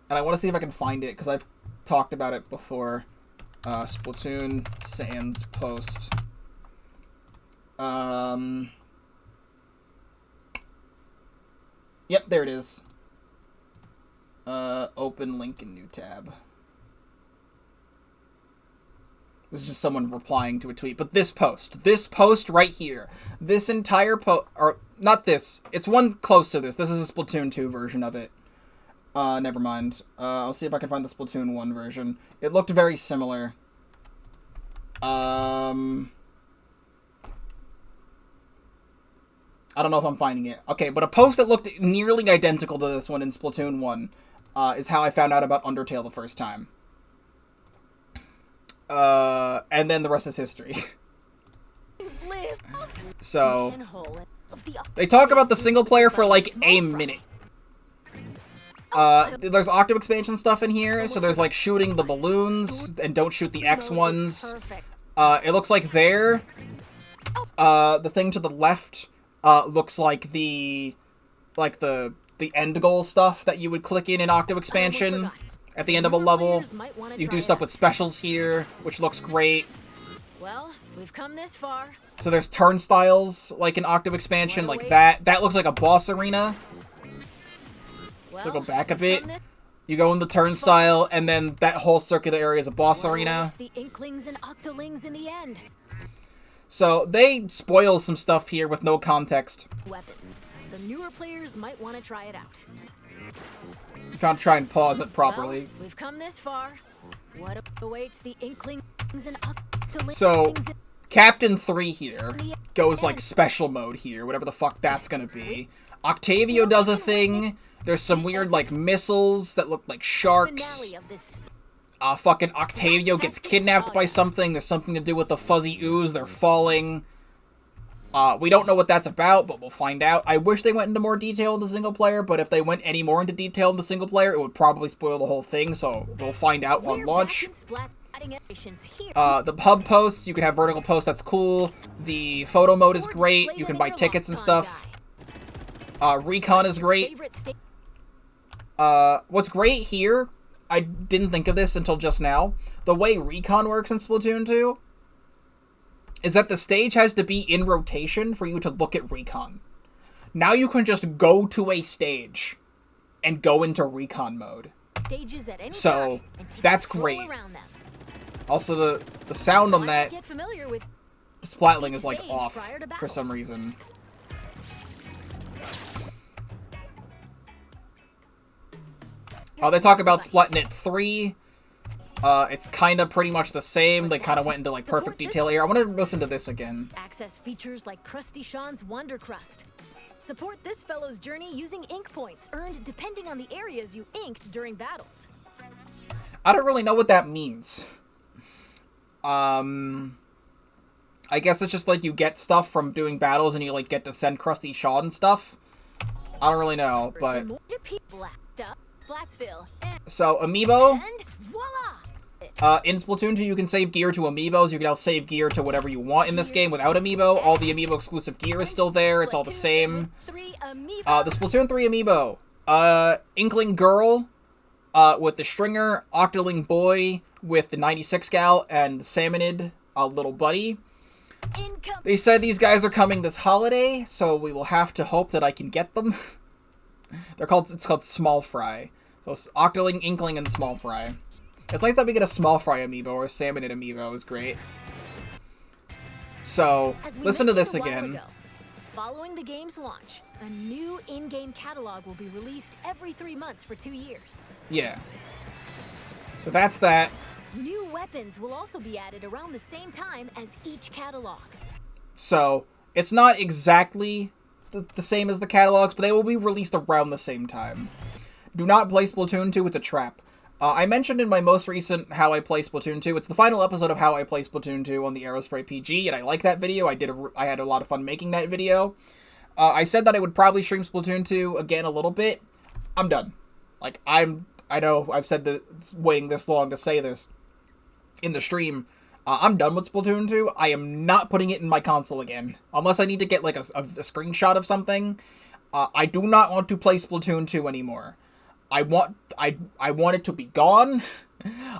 And I want to see if I can find it, because I've talked about it before. Splatoon Sans post. Yep, there it is. Open link in new tab. This is just someone replying to a tweet. But this post right here, this entire post, or not this, it's one close to this. This is a Splatoon 2 version of it. Never mind. I'll see if I can find the Splatoon 1 version. It looked very similar. I don't know if I'm finding it. Okay, but a post that looked nearly identical to this one in Splatoon 1 is how I found out about Undertale the first time. And then the rest is history. So, they talk about the single player for like a minute. There's Octave expansion stuff in here, so there's like shooting the balloons, and don't shoot the X ones. It looks like there. The thing to the left looks like the end goal stuff that you would click in Octave expansion at the end of a level. You can do stuff with specials here, which looks great. Well, we've come this far. So there's turnstiles, like in Octave expansion, like that. That looks like a boss arena. So go back a bit. You go in the turnstile, and then that whole circular area is a boss arena. The Inklings and Octolings in the end. So they spoil some stuff here with no context. Weapons. So newer players might want to try it out. I'm trying to try and pause it properly. Well, we've come this far. What awaits the Inklings and Octolings? So, Captain 3 here goes like special mode here, whatever the fuck that's gonna be. Octavio does a thing. There's some weird like missiles that look like sharks. Fucking Octavio gets kidnapped by something. There's something to do with the fuzzy ooze. They're falling. We don't know what that's about, but we'll find out. I wish they went into more detail in the single player, but if they went any more into detail in the single player, it would probably spoil the whole thing, so we'll find out on launch. The hub posts, you can have vertical posts, that's cool. The photo mode is great. You can buy tickets and stuff. Recon is great. What's great here, I didn't think of this until just now, the way Recon works in Splatoon 2 is that the stage has to be in rotation for you to look at Recon. Now you can just go to a stage and go into Recon mode. So, that's great. Also, the sound on that Splatling is like off for some reason. They talk about Splatnet 3. It's kind of pretty much the same. They kind of went into like perfect detail here. I want to listen to this again. Access features like Krusty Sean's Wonder Crust. Support this fellow's journey using ink points earned depending on the areas you inked during battles. I don't really know what that means. I guess it's just like you get stuff from doing battles and you like get to send Krusty Sean stuff. I don't really know, but so Amiibo. In Splatoon 2, you can save gear to Amiibos. You can now save gear to whatever you want in this game without Amiibo. All the Amiibo exclusive gear is still there. It's all the same. The Splatoon 3 Amiibo. Inkling Girl with the Stringer. Octoling Boy with the 96 gal. And Salmonid Little Buddy. They said these guys are coming this holiday, so we will have to hope that I can get them. It's called Small Fry. So Octoling, Inkling, and Small Fry. It's like that we get a Small Fry amiibo or a Salmonid amiibo is great. So, listen to this again. Following the game's launch, a new in-game catalog will be released every 3 months for 2 years. Yeah. So that's that. New weapons will also be added around the same time as each catalog. So, it's not exactly the same as the catalogs, but they will be released around the same time. Do not play Splatoon 2, it's a trap. I mentioned in my most recent How I Play Splatoon 2, it's the final episode of How I Play Splatoon 2 on the Aerospray PG, and I like that video. I had a lot of fun making that video. I said that I would probably stream Splatoon 2 again a little bit. I'm done. Like, I know I've said that it's waiting this long to say this in the stream. I'm done with Splatoon 2. I am not putting it in my console again. Unless I need to get, like, a screenshot of something. I do not want to play Splatoon 2 anymore. I want it to be gone.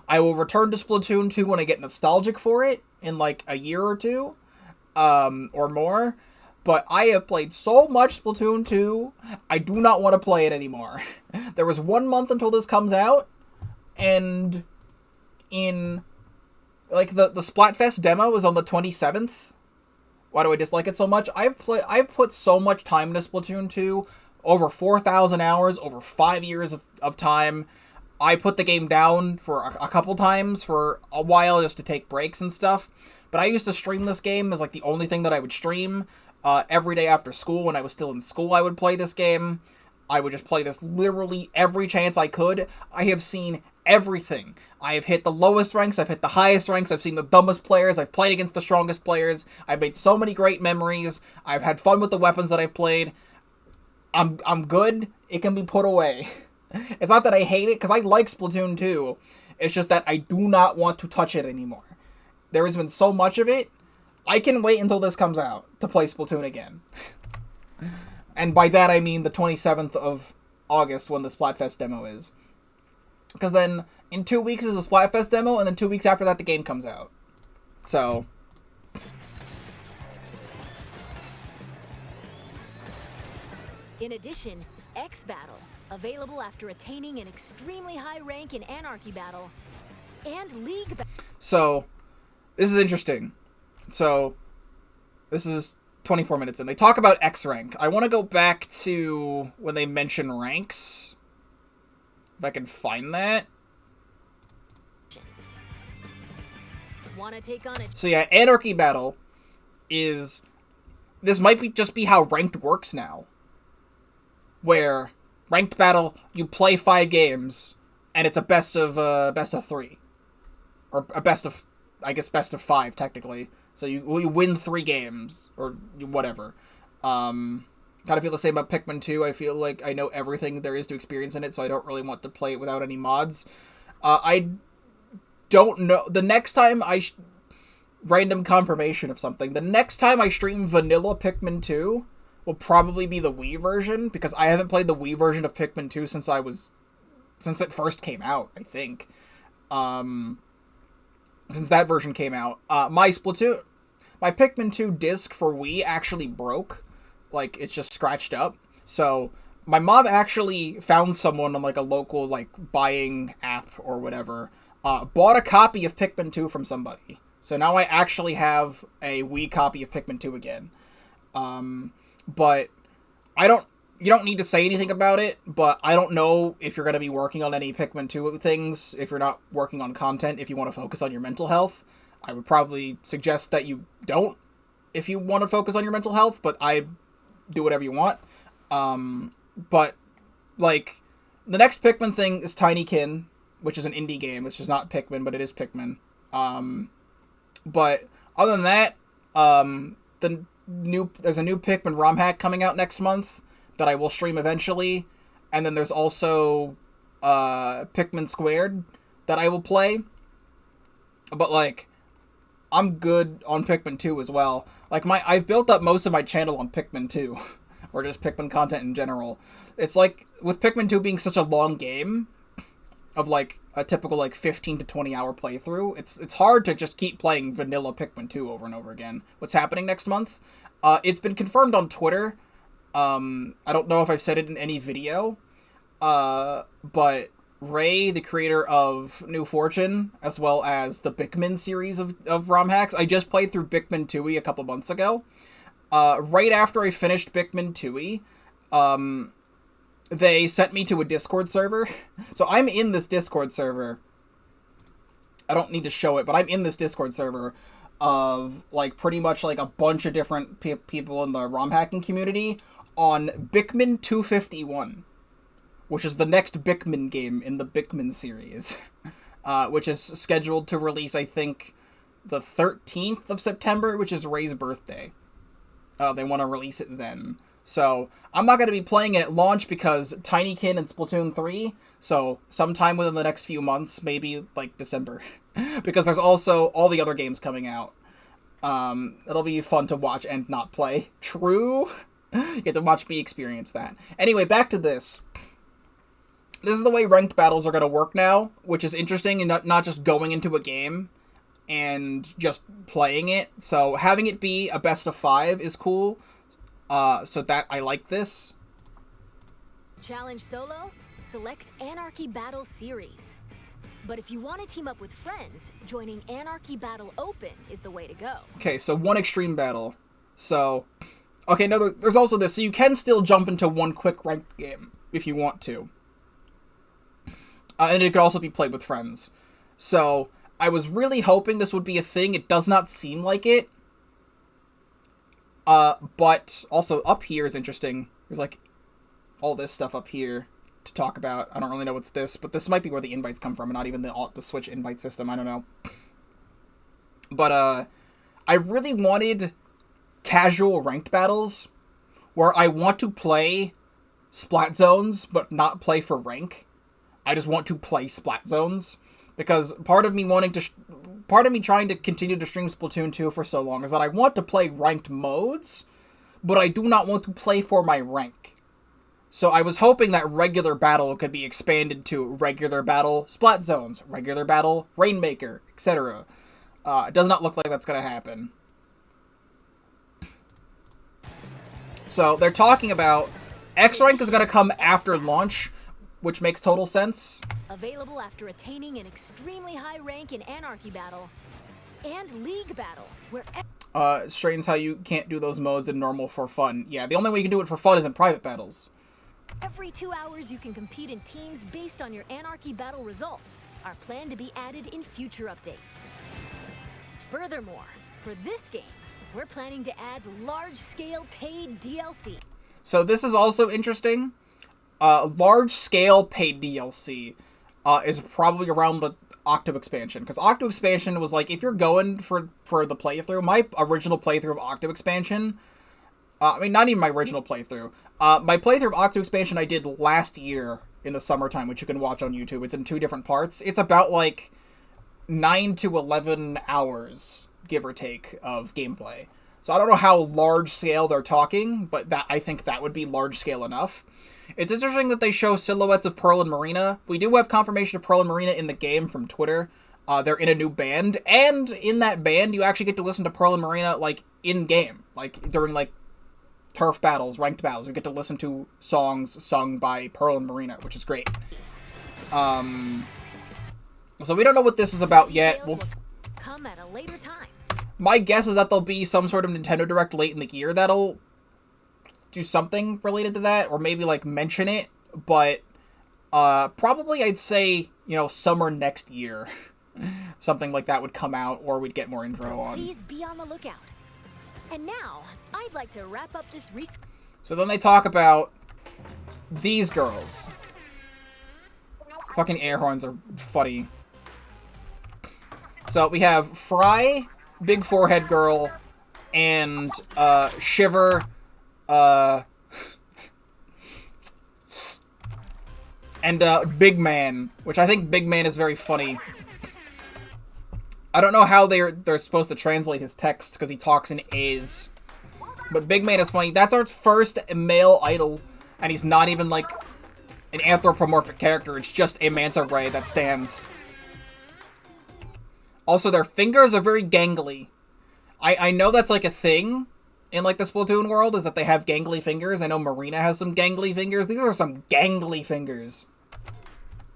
I will return to Splatoon 2 when I get nostalgic for it in, like, a year or two. Or more. But I have played so much Splatoon 2, I do not want to play it anymore. There was 1 month until this comes out, and in, like, the Splatfest demo is on the 27th. Why do I dislike it so much? I've put so much time into Splatoon 2, over 4,000 hours, over 5 years of time. I put the game down for a couple times for a while just to take breaks and stuff, but I used to stream this game as, like, the only thing that I would stream. Every day after school, when I was still in school, I would play this game. I would just play this literally every chance I could. I have seen everything. I have hit the lowest ranks, I've hit the highest ranks, I've seen the dumbest players, I've played against the strongest players, I've made so many great memories, I've had fun with the weapons that I've played. I'm good. It can be put away. It's not that I hate it, because I like Splatoon 2. It's just that I do not want to touch it anymore. There has been so much of it. I can wait until this comes out to play Splatoon again. And by that I mean the 27th of August when the Splatfest demo is. Because then in 2 weeks is the Splatfest demo, and then 2 weeks after that the game comes out. So... In addition, X Battle, available after attaining an extremely high rank in Anarchy Battle, and League Battle. So, this is interesting. So, this is 24 minutes in. They talk about X rank. I want to go back to when they mention ranks. If I can find that. Wanna take on it? So yeah, Anarchy Battle is... This might just be how ranked works now. Where ranked battle, you play 5 games, and it's a best of 3. Or a best of... I guess best of 5, technically. So you win 3 games, or whatever. Kind of feel the same about Pikmin 2. I feel like I know everything there is to experience in it, so I don't really want to play it without any mods. I don't know. The next time random confirmation of something. The next time I stream vanilla Pikmin 2 will probably be the Wii version, because I haven't played the Wii version of Pikmin 2 since it first came out, I think. Since that version came out. My Pikmin 2 disc for Wii actually broke. Like, it's just scratched up. So, my mom actually found someone on, like, a local, like, buying app or whatever. Bought a copy of Pikmin 2 from somebody. So now I actually have a Wii copy of Pikmin 2 again. But you don't need to say anything about it, but I don't know if you're going to be working on any Pikmin 2 things, if you're not working on content, if you want to focus on your mental health. I would probably suggest that you don't, if you want to focus on your mental health, but I do whatever you want. But, like, the next Pikmin thing is Tinykin, which is an indie game. It's just not Pikmin, but it is Pikmin. But other than that, there's a new Pikmin ROM hack coming out next month that I will stream eventually, and then there's also Pikmin Squared that I will play. But, like, I'm good on Pikmin 2 as well. Like, I've built up most of my channel on Pikmin 2, or just Pikmin content in general. It's like, with Pikmin 2 being such a long game, of, like, a typical, like, 15 to 20 hour playthrough, it's hard to just keep playing vanilla Pikmin 2 over and over again. What's happening next month? It's been confirmed on Twitter. I don't know if I've said it in any video, but Ray, the creator of New Fortune, as well as the Pikmin series of ROM hacks, I just played through Pikmin 2e a couple months ago. Right after I finished Pikmin 2e, they sent me to a Discord server. So I'm in this Discord server. I don't need to show it, but I'm in this Discord server. of, like, pretty much, like, a bunch of different people in the ROM hacking community on Pikmin 251, which is the next Pikmin game in the Pikmin series, which is scheduled to release, I think, the 13th of September, which is Ray's birthday. They want to release it then. So, I'm not going to be playing it at launch because Tinykin and Splatoon 3, so sometime within the next few months, maybe, like, December. Because there's also all the other games coming out. It'll be fun to watch and not play. True? You get to watch me experience that. Anyway, back to this. This is the way ranked battles are going to work now, which is interesting, and not just going into a game and just playing it. So having it be a best of 5 is cool. So that I like this. Challenge solo? Select Anarchy Battle Series. But if you want to team up with friends, joining Anarchy Battle Open is the way to go. Okay, so one extreme battle. So, okay, no, there's also this. So you can still jump into one quick ranked game if you want to. And it could also be played with friends. So, I was really hoping this would be a thing. It does not seem like it. But also up here is interesting. There's like all this stuff up here to talk about. I don't really know what's this, but this might be where the invites come from and not even the Switch invite system. I don't know. But, I really wanted casual ranked battles where I want to play Splat Zones, but not play for rank. I just want to play Splat Zones. Because part of me trying to continue to stream Splatoon 2 for so long is that I want to play ranked modes, but I do not want to play for my rank. So I was hoping that regular battle could be expanded to regular battle Splat Zones, regular battle Rainmaker, etc. It does not look like that's going to happen. So they're talking about X rank is going to come after launch, which makes total sense. Available after attaining an extremely high rank in Anarchy Battle and League Battle, where strains how you can't do those modes in normal for fun. Yeah, the only way you can do it for fun is in private battles. Every 2 hours you can compete in teams based on your Anarchy Battle results are planned to be added in future updates. Furthermore, for this game, we're planning to add large-scale paid DLC. So this is also interesting. Large-scale paid DLC is probably around the Octo expansion, because Octo expansion was like, if you're going for the playthrough, my original playthrough of Octo expansion, I mean, not even my original playthrough, my playthrough of Octo expansion I did last year in the summertime, which you can watch on YouTube. It's in 2 different parts. It's about like 9 to 11 hours, give or take, of gameplay. So I don't know how large scale they're talking, but I think that would be large scale enough. It's interesting that they show silhouettes of Pearl and Marina. We do have confirmation of Pearl and Marina in the game from Twitter. They're in a new band, and in that band, you actually get to listen to Pearl and Marina, like, in-game. Like, during, like, turf battles, ranked battles. You get to listen to songs sung by Pearl and Marina, which is great. So we don't know what this is about yet. We'll come at a later time. My guess is that there'll be some sort of Nintendo Direct late in the year that'll do something related to that, or maybe, like, mention it, but, probably I'd say, you know, summer next year. Something like that would come out, or we'd get more info on. Please be on the lookout. And now, I'd like to wrap up this So then they talk about these girls. Fucking air horns are funny. So we have Fry, Big Forehead Girl, and, Shiver, and Big Man, which I think Big Man is very funny. I don't know how they're supposed to translate his text, because he talks in A's. But Big Man is funny. That's our first male idol, and he's not even, like, an anthropomorphic character. It's just a manta ray that stands. Also, their fingers are very gangly. I know that's, like, a thing in, like, the Splatoon world, is that they have gangly fingers. I know Marina has some gangly fingers. These are some gangly fingers.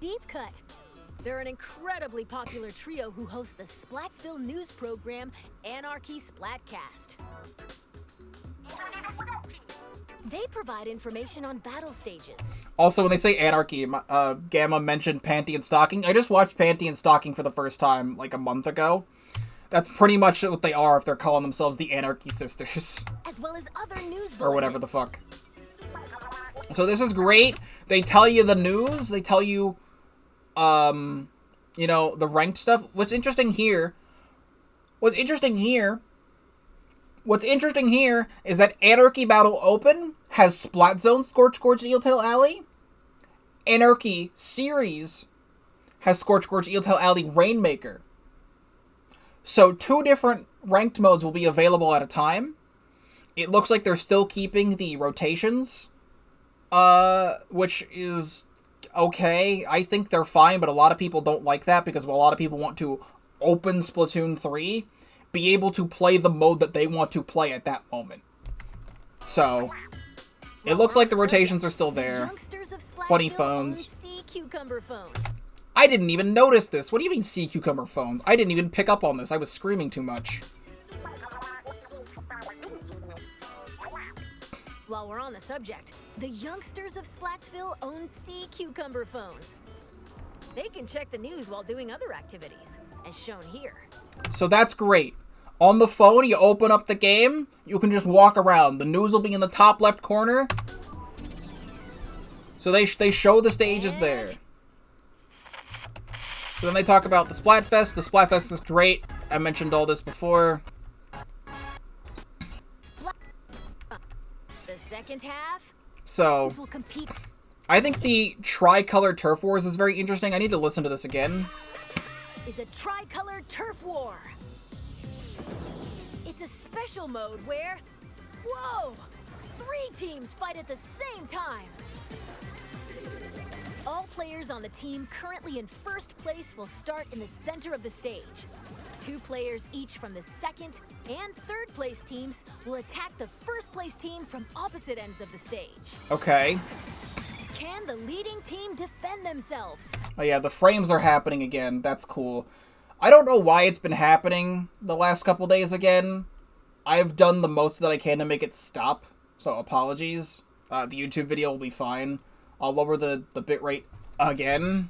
Deep Cut. They're an incredibly popular trio who host the Splatsville news program, Anarchy Splatcast. They provide information on battle stages. Also, when they say Anarchy, Gamma mentioned Panty and Stocking. I just watched Panty and Stocking for the first time, like, a month ago. That's pretty much what they are if they're calling themselves the Anarchy Sisters. As well as other news or whatever the fuck. So this is great. They tell you the news. They tell you, you know, the ranked stuff. What's interesting here is that Anarchy Battle Open has Splat Zone, Scorch Gorge, Eeltail Alley. Anarchy Series has Scorch Gorge, Eeltail Alley, Rainmaker. So 2 different ranked modes will be available at a time. It looks like they're still keeping the rotations, which is okay. I think they're fine, but a lot of people don't like that because a lot of people want to open Splatoon 3, be able to play the mode that they want to play at that moment. So, it looks like the rotations are still there. Funny phones. I didn't even notice this. What do you mean sea cucumber phones? I didn't even pick up on this. I was screaming too much. While we're on the subject, the youngsters of Splatsville own sea cucumber phones. They can check the news while doing other activities, as shown here. So that's great. On the phone, you open up the game, you can just walk around. The news will be in the top left corner. So they show the stages there. So then they talk about the Splatfest. The Splatfest is great. I mentioned all this before. The second half. So, I think the Tricolor Turf Wars is very interesting. I need to listen to this again. Is a Tricolor Turf War. It's a special mode where, whoa, 3 teams fight at the same time. All players on the team currently in first place will start in the center of the stage. 2 players each from the second and third place teams will attack the first place team from opposite ends of the stage. Okay. Can the leading team defend themselves? Oh yeah, the frames are happening again. That's cool. I don't know why it's been happening the last couple days again. I've done the most that I can to make it stop, so apologies. The YouTube video will be fine. I'll lower the bitrate again.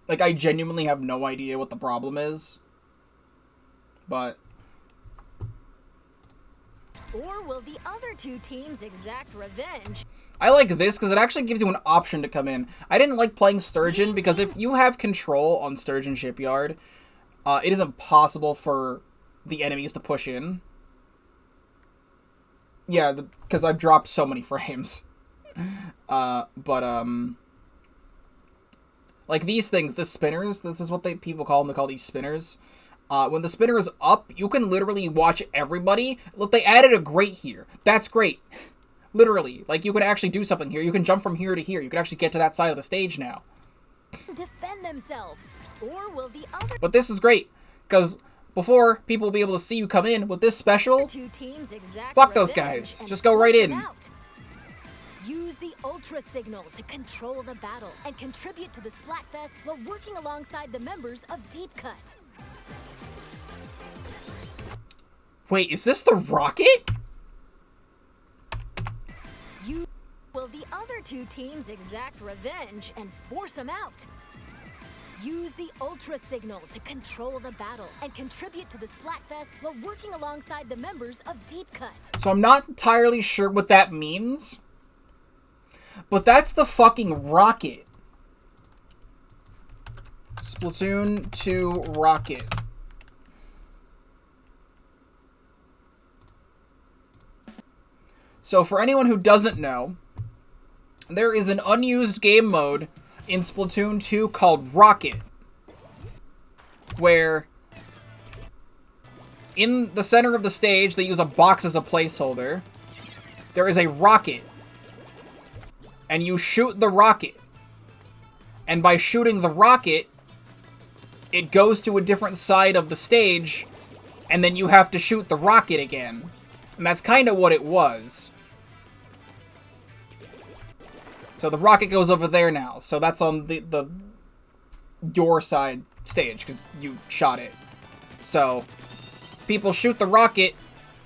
Like, I genuinely have no idea what the problem is. But... Or will the other 2 teams exact revenge? I like this because it actually gives you an option to come in. I didn't like playing Sturgeon because if you have control on Sturgeon Shipyard, it is impossible for the enemies to push in. Yeah, because I've dropped so many frames. Like these things, the spinners, this is what people call them. They call these spinners. When the spinner is up, you can literally watch everybody. Look, they added a grate here. That's great. Literally. Like, you can actually do something here. You can jump from here to here. You can actually get to that side of the stage now. Defend themselves. Or will the other... But this is great. Because before, people will be able to see you come in. With this special, fuck those guys. Just go right in. Use the Ultra Signal to control the battle and contribute to the Splatfest while working alongside the members of Deep Cut. Wait, is this the rocket? Will the other 2 teams exact revenge and force them out? Use the Ultra Signal to control the battle and contribute to the Splatfest while working alongside the members of Deep Cut. So I'm not entirely sure what that means. But that's the fucking rocket. Splatoon 2 rocket. So for anyone who doesn't know, there is an unused game mode in Splatoon 2 called Rocket, where in the center of the stage, they use a box as a placeholder. There is a rocket, and you shoot the rocket. And by shooting the rocket, it goes to a different side of the stage, and then you have to shoot the rocket again. And that's kind of what it was. So the rocket goes over there now. So that's on your side stage, because you shot it. So people shoot the rocket,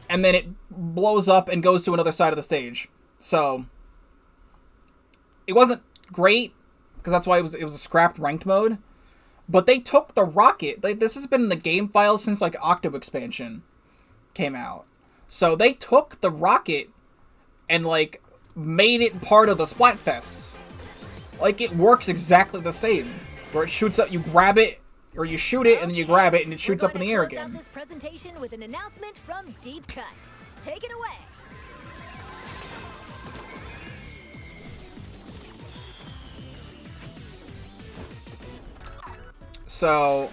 and then it blows up and goes to another side of the stage. So it wasn't great, because that's why it was a scrapped ranked mode. But they took the rocket. This has been in the game files since, like, Octo Expansion came out. So they took the rocket and, like, made it part of the Splatfests. Like, it works exactly the same. Where it shoots up, you grab it, or you shoot it, and then you grab it, and it shoots up in the air again. This presentation with an announcement from Deep Cut. Take it away. So,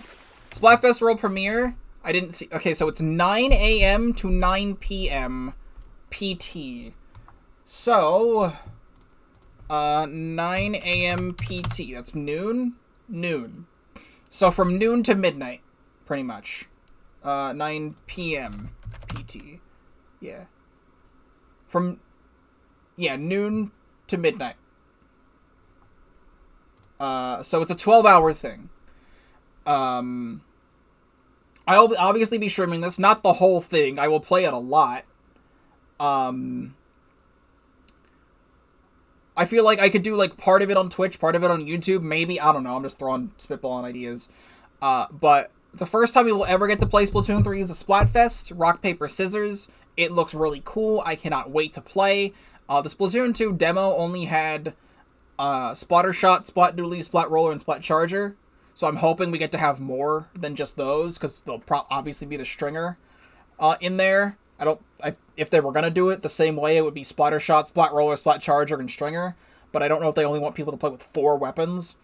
Splatfest World Premiere, I didn't see... Okay, so it's 9 a.m. to 9 p.m. PT. So, 9 a.m. PT. That's noon? Noon. So, from noon to midnight, pretty much. 9 p.m. PT. Yeah. Noon to midnight. So it's a 12-hour thing. I'll obviously be streaming this, not the whole thing. I will play it a lot. I feel like I could do, like, part of it on Twitch, part of it on YouTube, maybe. I don't know, I'm just spitballing ideas. But the first time we will ever get to play Splatoon 3 is a Splatfest, rock, paper, scissors. It looks really cool. I cannot wait to play. The Splatoon 2 demo only had Splatter Shot, Splat Doodly, Splat Roller, and Splat Charger. So I'm hoping we get to have more than just those, because they'll obviously be the stringer in there. If they were going to do it the same way, it would be Splatter Shot, Splat Roller, Splat Charger, and stringer. But I don't know if they only want people to play with 4 weapons.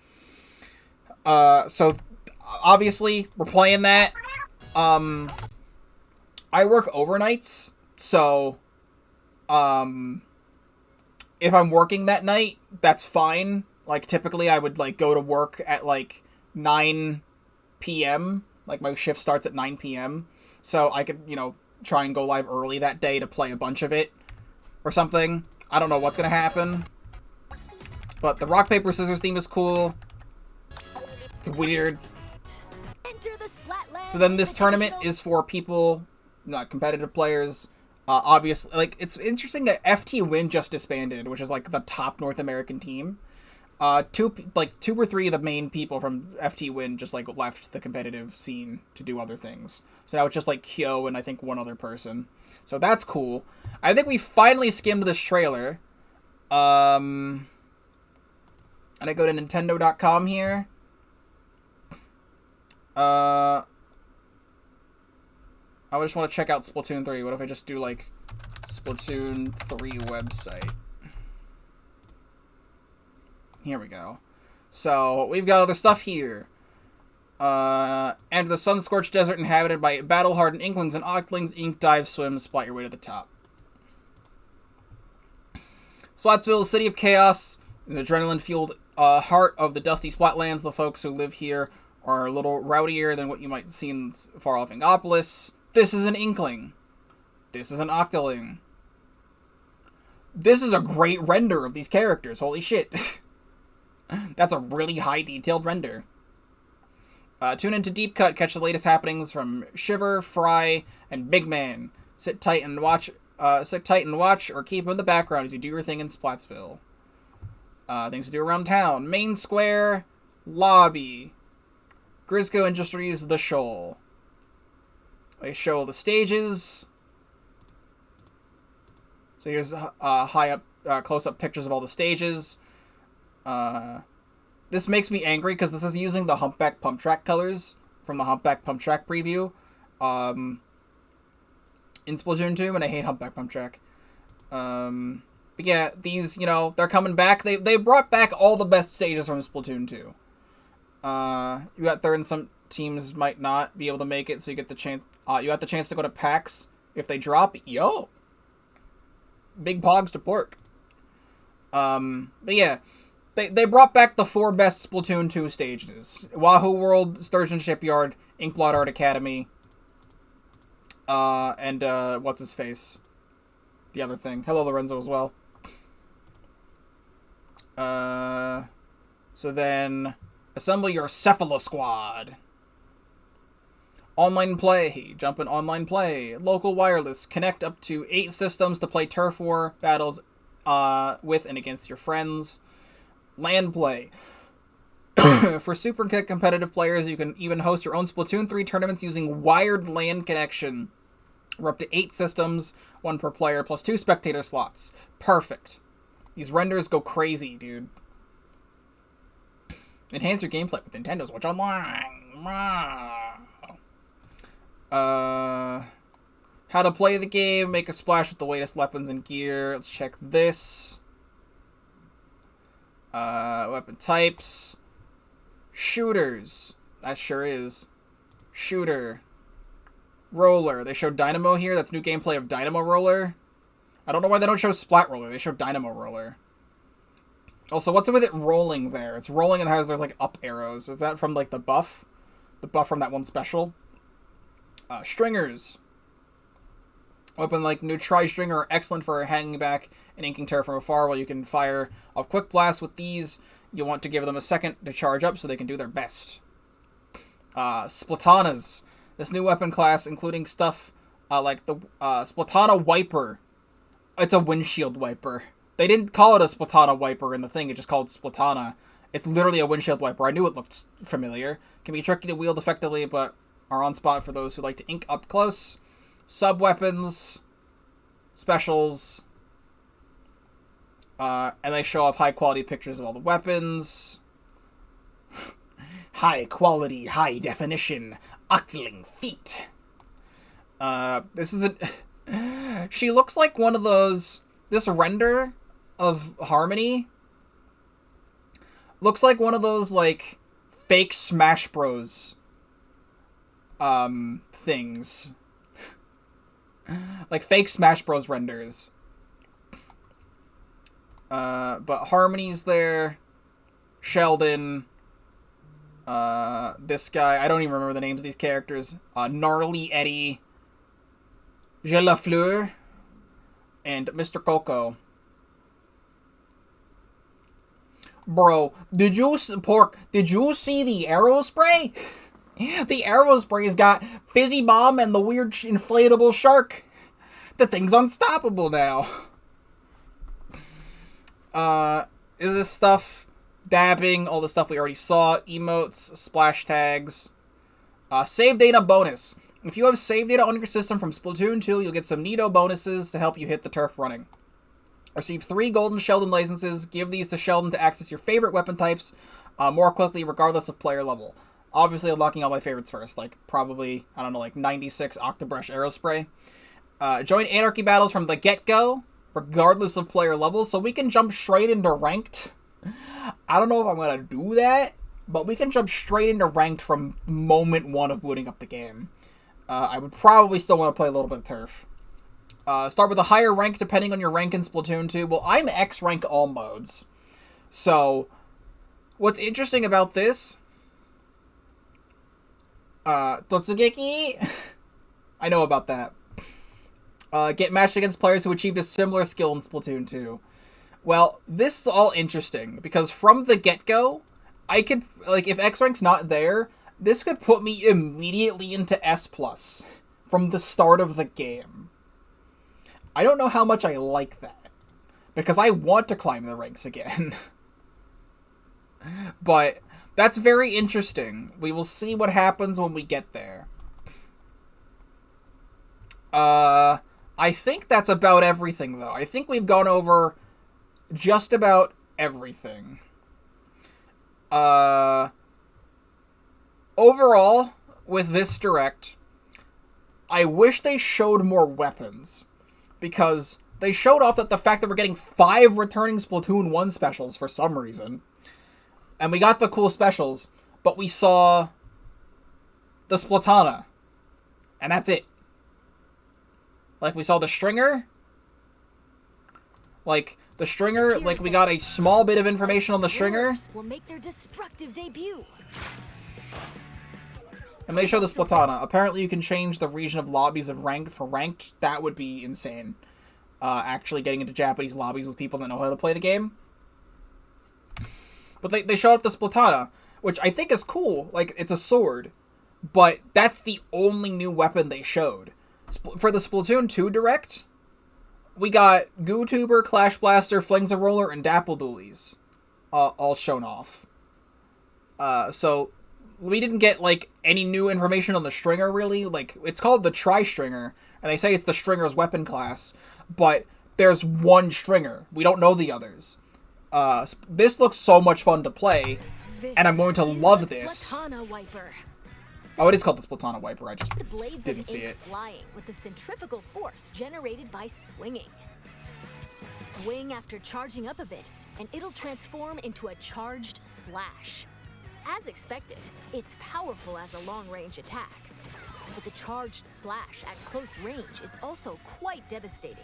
So obviously, we're playing that. I work overnights, so if I'm working that night, that's fine. Like, typically I would, like, go to work at, like, 9 p.m. Like, my shift starts at 9 p.m. So I could, you know, try and go live early that day to play a bunch of it or something. I don't know what's gonna happen. But the rock, paper, scissors theme is cool. It's weird. So then this tournament is for people, not competitive players. Obviously, like, it's interesting that FT Win just disbanded, which is, like, the top North American team. Two or three of the main people from FT Win just, like, left the competitive scene to do other things. So now it's just, like, Kyo and I think one other person. So that's cool. I think we finally skimmed this trailer. And I go to Nintendo.com here. I just want to check out Splatoon 3. What if I just do, like, Splatoon 3 website? Here we go. So, we've got other stuff here. Enter the sun-scorched desert inhabited by battle-hardened Inklings and Octlings. Ink, dive, swim, splat your way to the top. Splatsville, city of chaos, an adrenaline-fueled heart of the dusty Splatlands. The folks who live here are a little rowdier than what you might see in far-off Inkopolis. This is an Inkling. This is an Octoling. This is a great render of these characters. Holy shit. That's a really high detailed render. Tune into Deep Cut. Catch the latest happenings from Shiver, Fry, and Big Man. Sit tight and watch, or keep in the background as you do your thing in Splatsville. Things to do around town. Main Square, Lobby. Grisco Industries, The Shoal. They show the stages. So here's high up, close-up pictures of all the stages. This makes me angry because this is using the Humpback Pump Track colors from the Humpback Pump Track preview in Splatoon 2, and I hate Humpback Pump Track. But yeah, these, you know, they're coming back. They brought back all the best stages from Splatoon 2. You got third, and some teams might not be able to make it, so you get the chance. You got the chance to go to PAX if they drop. Yo, big pogs to pork. But yeah, they brought back the 4 best Splatoon 2 stages: Wahoo World, Sturgeon Shipyard, Inkblot Art Academy, and what's his face? The other thing. Hello, Lorenzo, as well. So then, assemble your Cephala Squad. Online play. Jump in online play. Local wireless. Connect up to 8 systems to play turf war battles with and against your friends. LAN play. For super competitive players, you can even host your own Splatoon 3 tournaments using wired LAN connection. We're up to 8 systems, 1 per player, plus 2 spectator slots. Perfect. These renders go crazy, dude. Enhance your gameplay with Nintendo Switch Online. How to play the game, make a splash with the latest weapons and gear. Let's check this. Weapon types. Shooters. That sure is. Shooter. Roller. They showed Dynamo here. That's new gameplay of Dynamo Roller. I don't know why they don't show Splat Roller. They show Dynamo Roller. Also, what's with it rolling there? It's rolling and there's like up arrows. Is that from like the buff? The buff from that one special? Stringers. Weapon like new Tri-Stringer are excellent for hanging back and inking terror from afar, while you can fire off quick blasts with these. You want to give them a second to charge up so they can do their best. Splatanas. This new weapon class, including stuff like the Splatana Wiper. It's a windshield wiper. They didn't call it a Splatana Wiper in the thing, it just called Splatana. It's literally a windshield wiper. I knew it looked familiar. Can be tricky to wield effectively, but are on spot for those who like to ink up close. Sub-weapons. Specials. And they show off high-quality pictures of all the weapons. High quality, high definition, Octling feet. This is a... She looks like one of those... This render of Harmony looks like one of those, like, fake Smash Bros. Things. Like, fake Smash Bros. Renders. But Harmony's there. Sheldon. This guy. I don't even remember the names of these characters. Gnarly Eddie. Gelafleur. And Mr. Coco. Bro, did you see the Aerospray? The Aerospray's got Fizzy Bomb and the weird inflatable shark. The thing's unstoppable now. Is this stuff dabbing, all the stuff we already saw, emotes, splash tags, save data bonus. If you have save data on your system from Splatoon 2, you'll get some neato bonuses to help you hit the turf running. Receive 3 golden Sheldon licenses. Give these to Sheldon to access your favorite weapon types more quickly, regardless of player level. Obviously, unlocking all my favorites first, like probably, I don't know, like 96 Octobrush Aerospray. Join Anarchy battles from the get-go, regardless of player level, so we can jump straight into ranked. I don't know if I'm going to do that, but we can jump straight into ranked from moment 1 of booting up the game. I would probably still want to play a little bit of turf. Start with a higher rank depending on your rank in Splatoon 2. Well, I'm X rank all modes. So, what's interesting about this... Totsugeki? I know about that. Get matched against players who achieved a similar skill in Splatoon 2. Well, this is all interesting, because from the get-go, I could, like, if X rank's not there, this could put me immediately into S+, from the start of the game. I don't know how much I like that, because I want to climb the ranks again. But that's very interesting. We will see what happens when we get there. I think that's about everything, though. I think we've gone over just about everything. Overall, with this Direct, I wish they showed more weapons. Because they showed off that the fact that we're getting 5 returning Splatoon 1 specials for some reason. And we got the cool specials, but we saw the Splatana. And that's it. Like, we saw the Stringer. Like, the Stringer, like, we got a small bit of information on the Stringer. Will make their destructive debut. And they show the Splatana. Apparently you can change the region of lobbies of ranked for ranked. That would be insane. Actually getting into Japanese lobbies with people that know how to play the game. But they showed off the Splatana, which I think is cool. Like, it's a sword. But that's the only new weapon they showed. For the Splatoon 2 Direct, we got GooTuber, Clash Blaster, Flings a Roller, and Dapple Doolies all shown off. So we didn't get, like, any new information on the Stringer, really. Like, it's called the Tri-Stringer, and they say it's the Stringer's weapon class, but there's one Stringer. We don't know the others. This looks so much fun to play, and I'm going to love this. Oh, it is called the Splatana Wiper. I just didn't see it. Flying with the centrifugal force generated by swinging. Swing after charging up a bit, and it'll transform into a charged slash. As expected, it's powerful as a long-range attack. But the charged slash at close range is also quite devastating.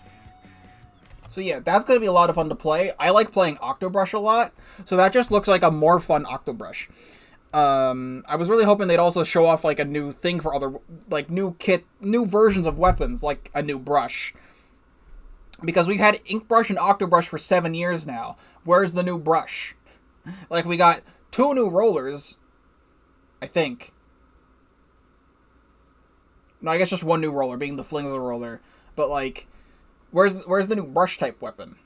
So yeah, that's going to be a lot of fun to play. I like playing Octobrush a lot, so that just looks like a more fun Octobrush. I was really hoping they'd also show off, like, a new thing for other, like, new versions of weapons, like a new brush. Because we've had Inkbrush and Octobrush for 7 years now. Where's the new brush? Like, we got 2 new rollers, I think. No, I guess just 1 new roller, being the Flingza roller. But, like, where's the new brush type weapon?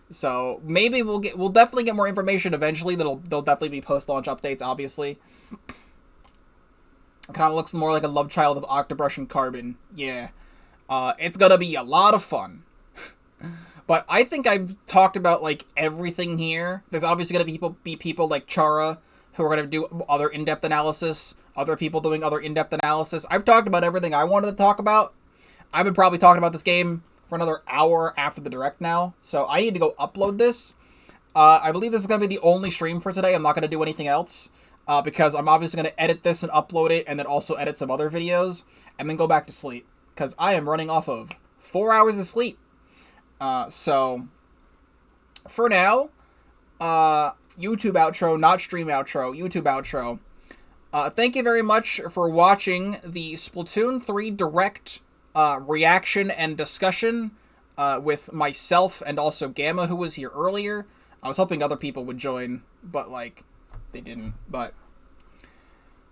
So maybe we'll definitely get more information eventually. They'll definitely be post-launch updates, obviously. It kind of looks more like a love child of Octobrush and Carbon. Yeah. It's gonna be a lot of fun. But I think I've talked about, like, everything here. There's obviously gonna be people like Chara who are gonna do other in-depth analysis. Other people doing other in-depth analysis. I've talked about everything I wanted to talk about. I've been probably talking about this game for another hour after the direct now, so I need to go upload this. I believe this is going to be the only stream for today. I'm not going to do anything else, because I'm obviously going to edit this and upload it, and then also edit some other videos, and then go back to sleep, because I am running off of 4 hours of sleep. So, for now, YouTube outro, not stream outro, YouTube outro. Thank you very much for watching the Splatoon 3 Direct reaction and discussion with myself and also Gamma, who was here earlier. I was hoping other people would join, but, like, they didn't. But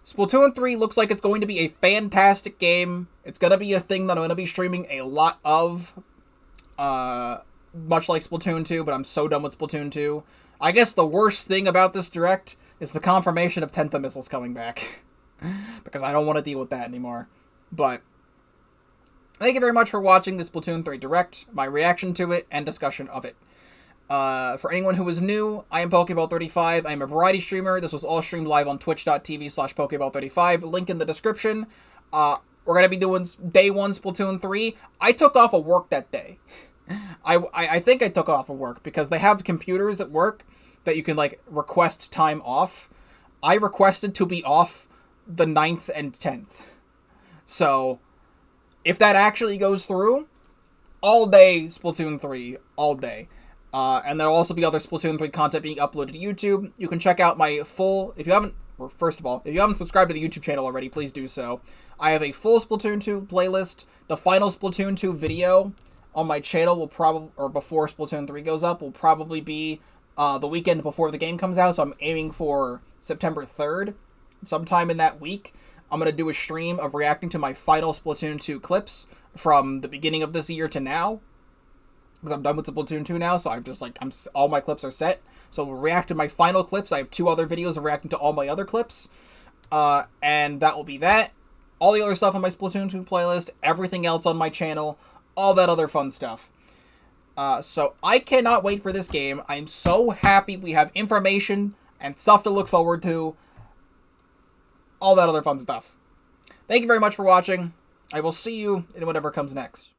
Splatoon 3 looks like it's going to be a fantastic game. It's going to be a thing that I'm going to be streaming a lot of, much like Splatoon 2, but I'm so done with Splatoon 2. I guess the worst thing about this Direct is the confirmation of Tenta missiles coming back, because I don't want to deal with that anymore. But thank you very much for watching the Splatoon 3 Direct, my reaction to it, and discussion of it. For anyone who is new, I am Pokéball35. I am a variety streamer. This was all streamed live on twitch.tv/Pokéball35. Link in the description. We're going to be doing Day 1 Splatoon 3. I took off of work that day. I think I took off of work, because they have computers at work that you can, like, request time off. I requested to be off the 9th and 10th. So if that actually goes through, all day Splatoon 3, all day. And there'll also be other Splatoon 3 content being uploaded to YouTube. You can check out my full, first of all, if you haven't subscribed to the YouTube channel already, please do so. I have a full Splatoon 2 playlist. The final Splatoon 2 video on my channel will probably, or before Splatoon 3 goes up, will probably be the weekend before the game comes out. So I'm aiming for September 3rd, sometime in that week. I'm going to do a stream of reacting to my final Splatoon 2 clips from the beginning of this year to now. Because I'm done with Splatoon 2 now, so I'm just, like, all my clips are set. So we'll react to my final clips. I have 2 other videos of reacting to all my other clips. And that will be that. All the other stuff on my Splatoon 2 playlist, everything else on my channel, all that other fun stuff. So I cannot wait for this game. I'm so happy we have information and stuff to look forward to. All that other fun stuff. Thank you very much for watching. I will see you in whatever comes next.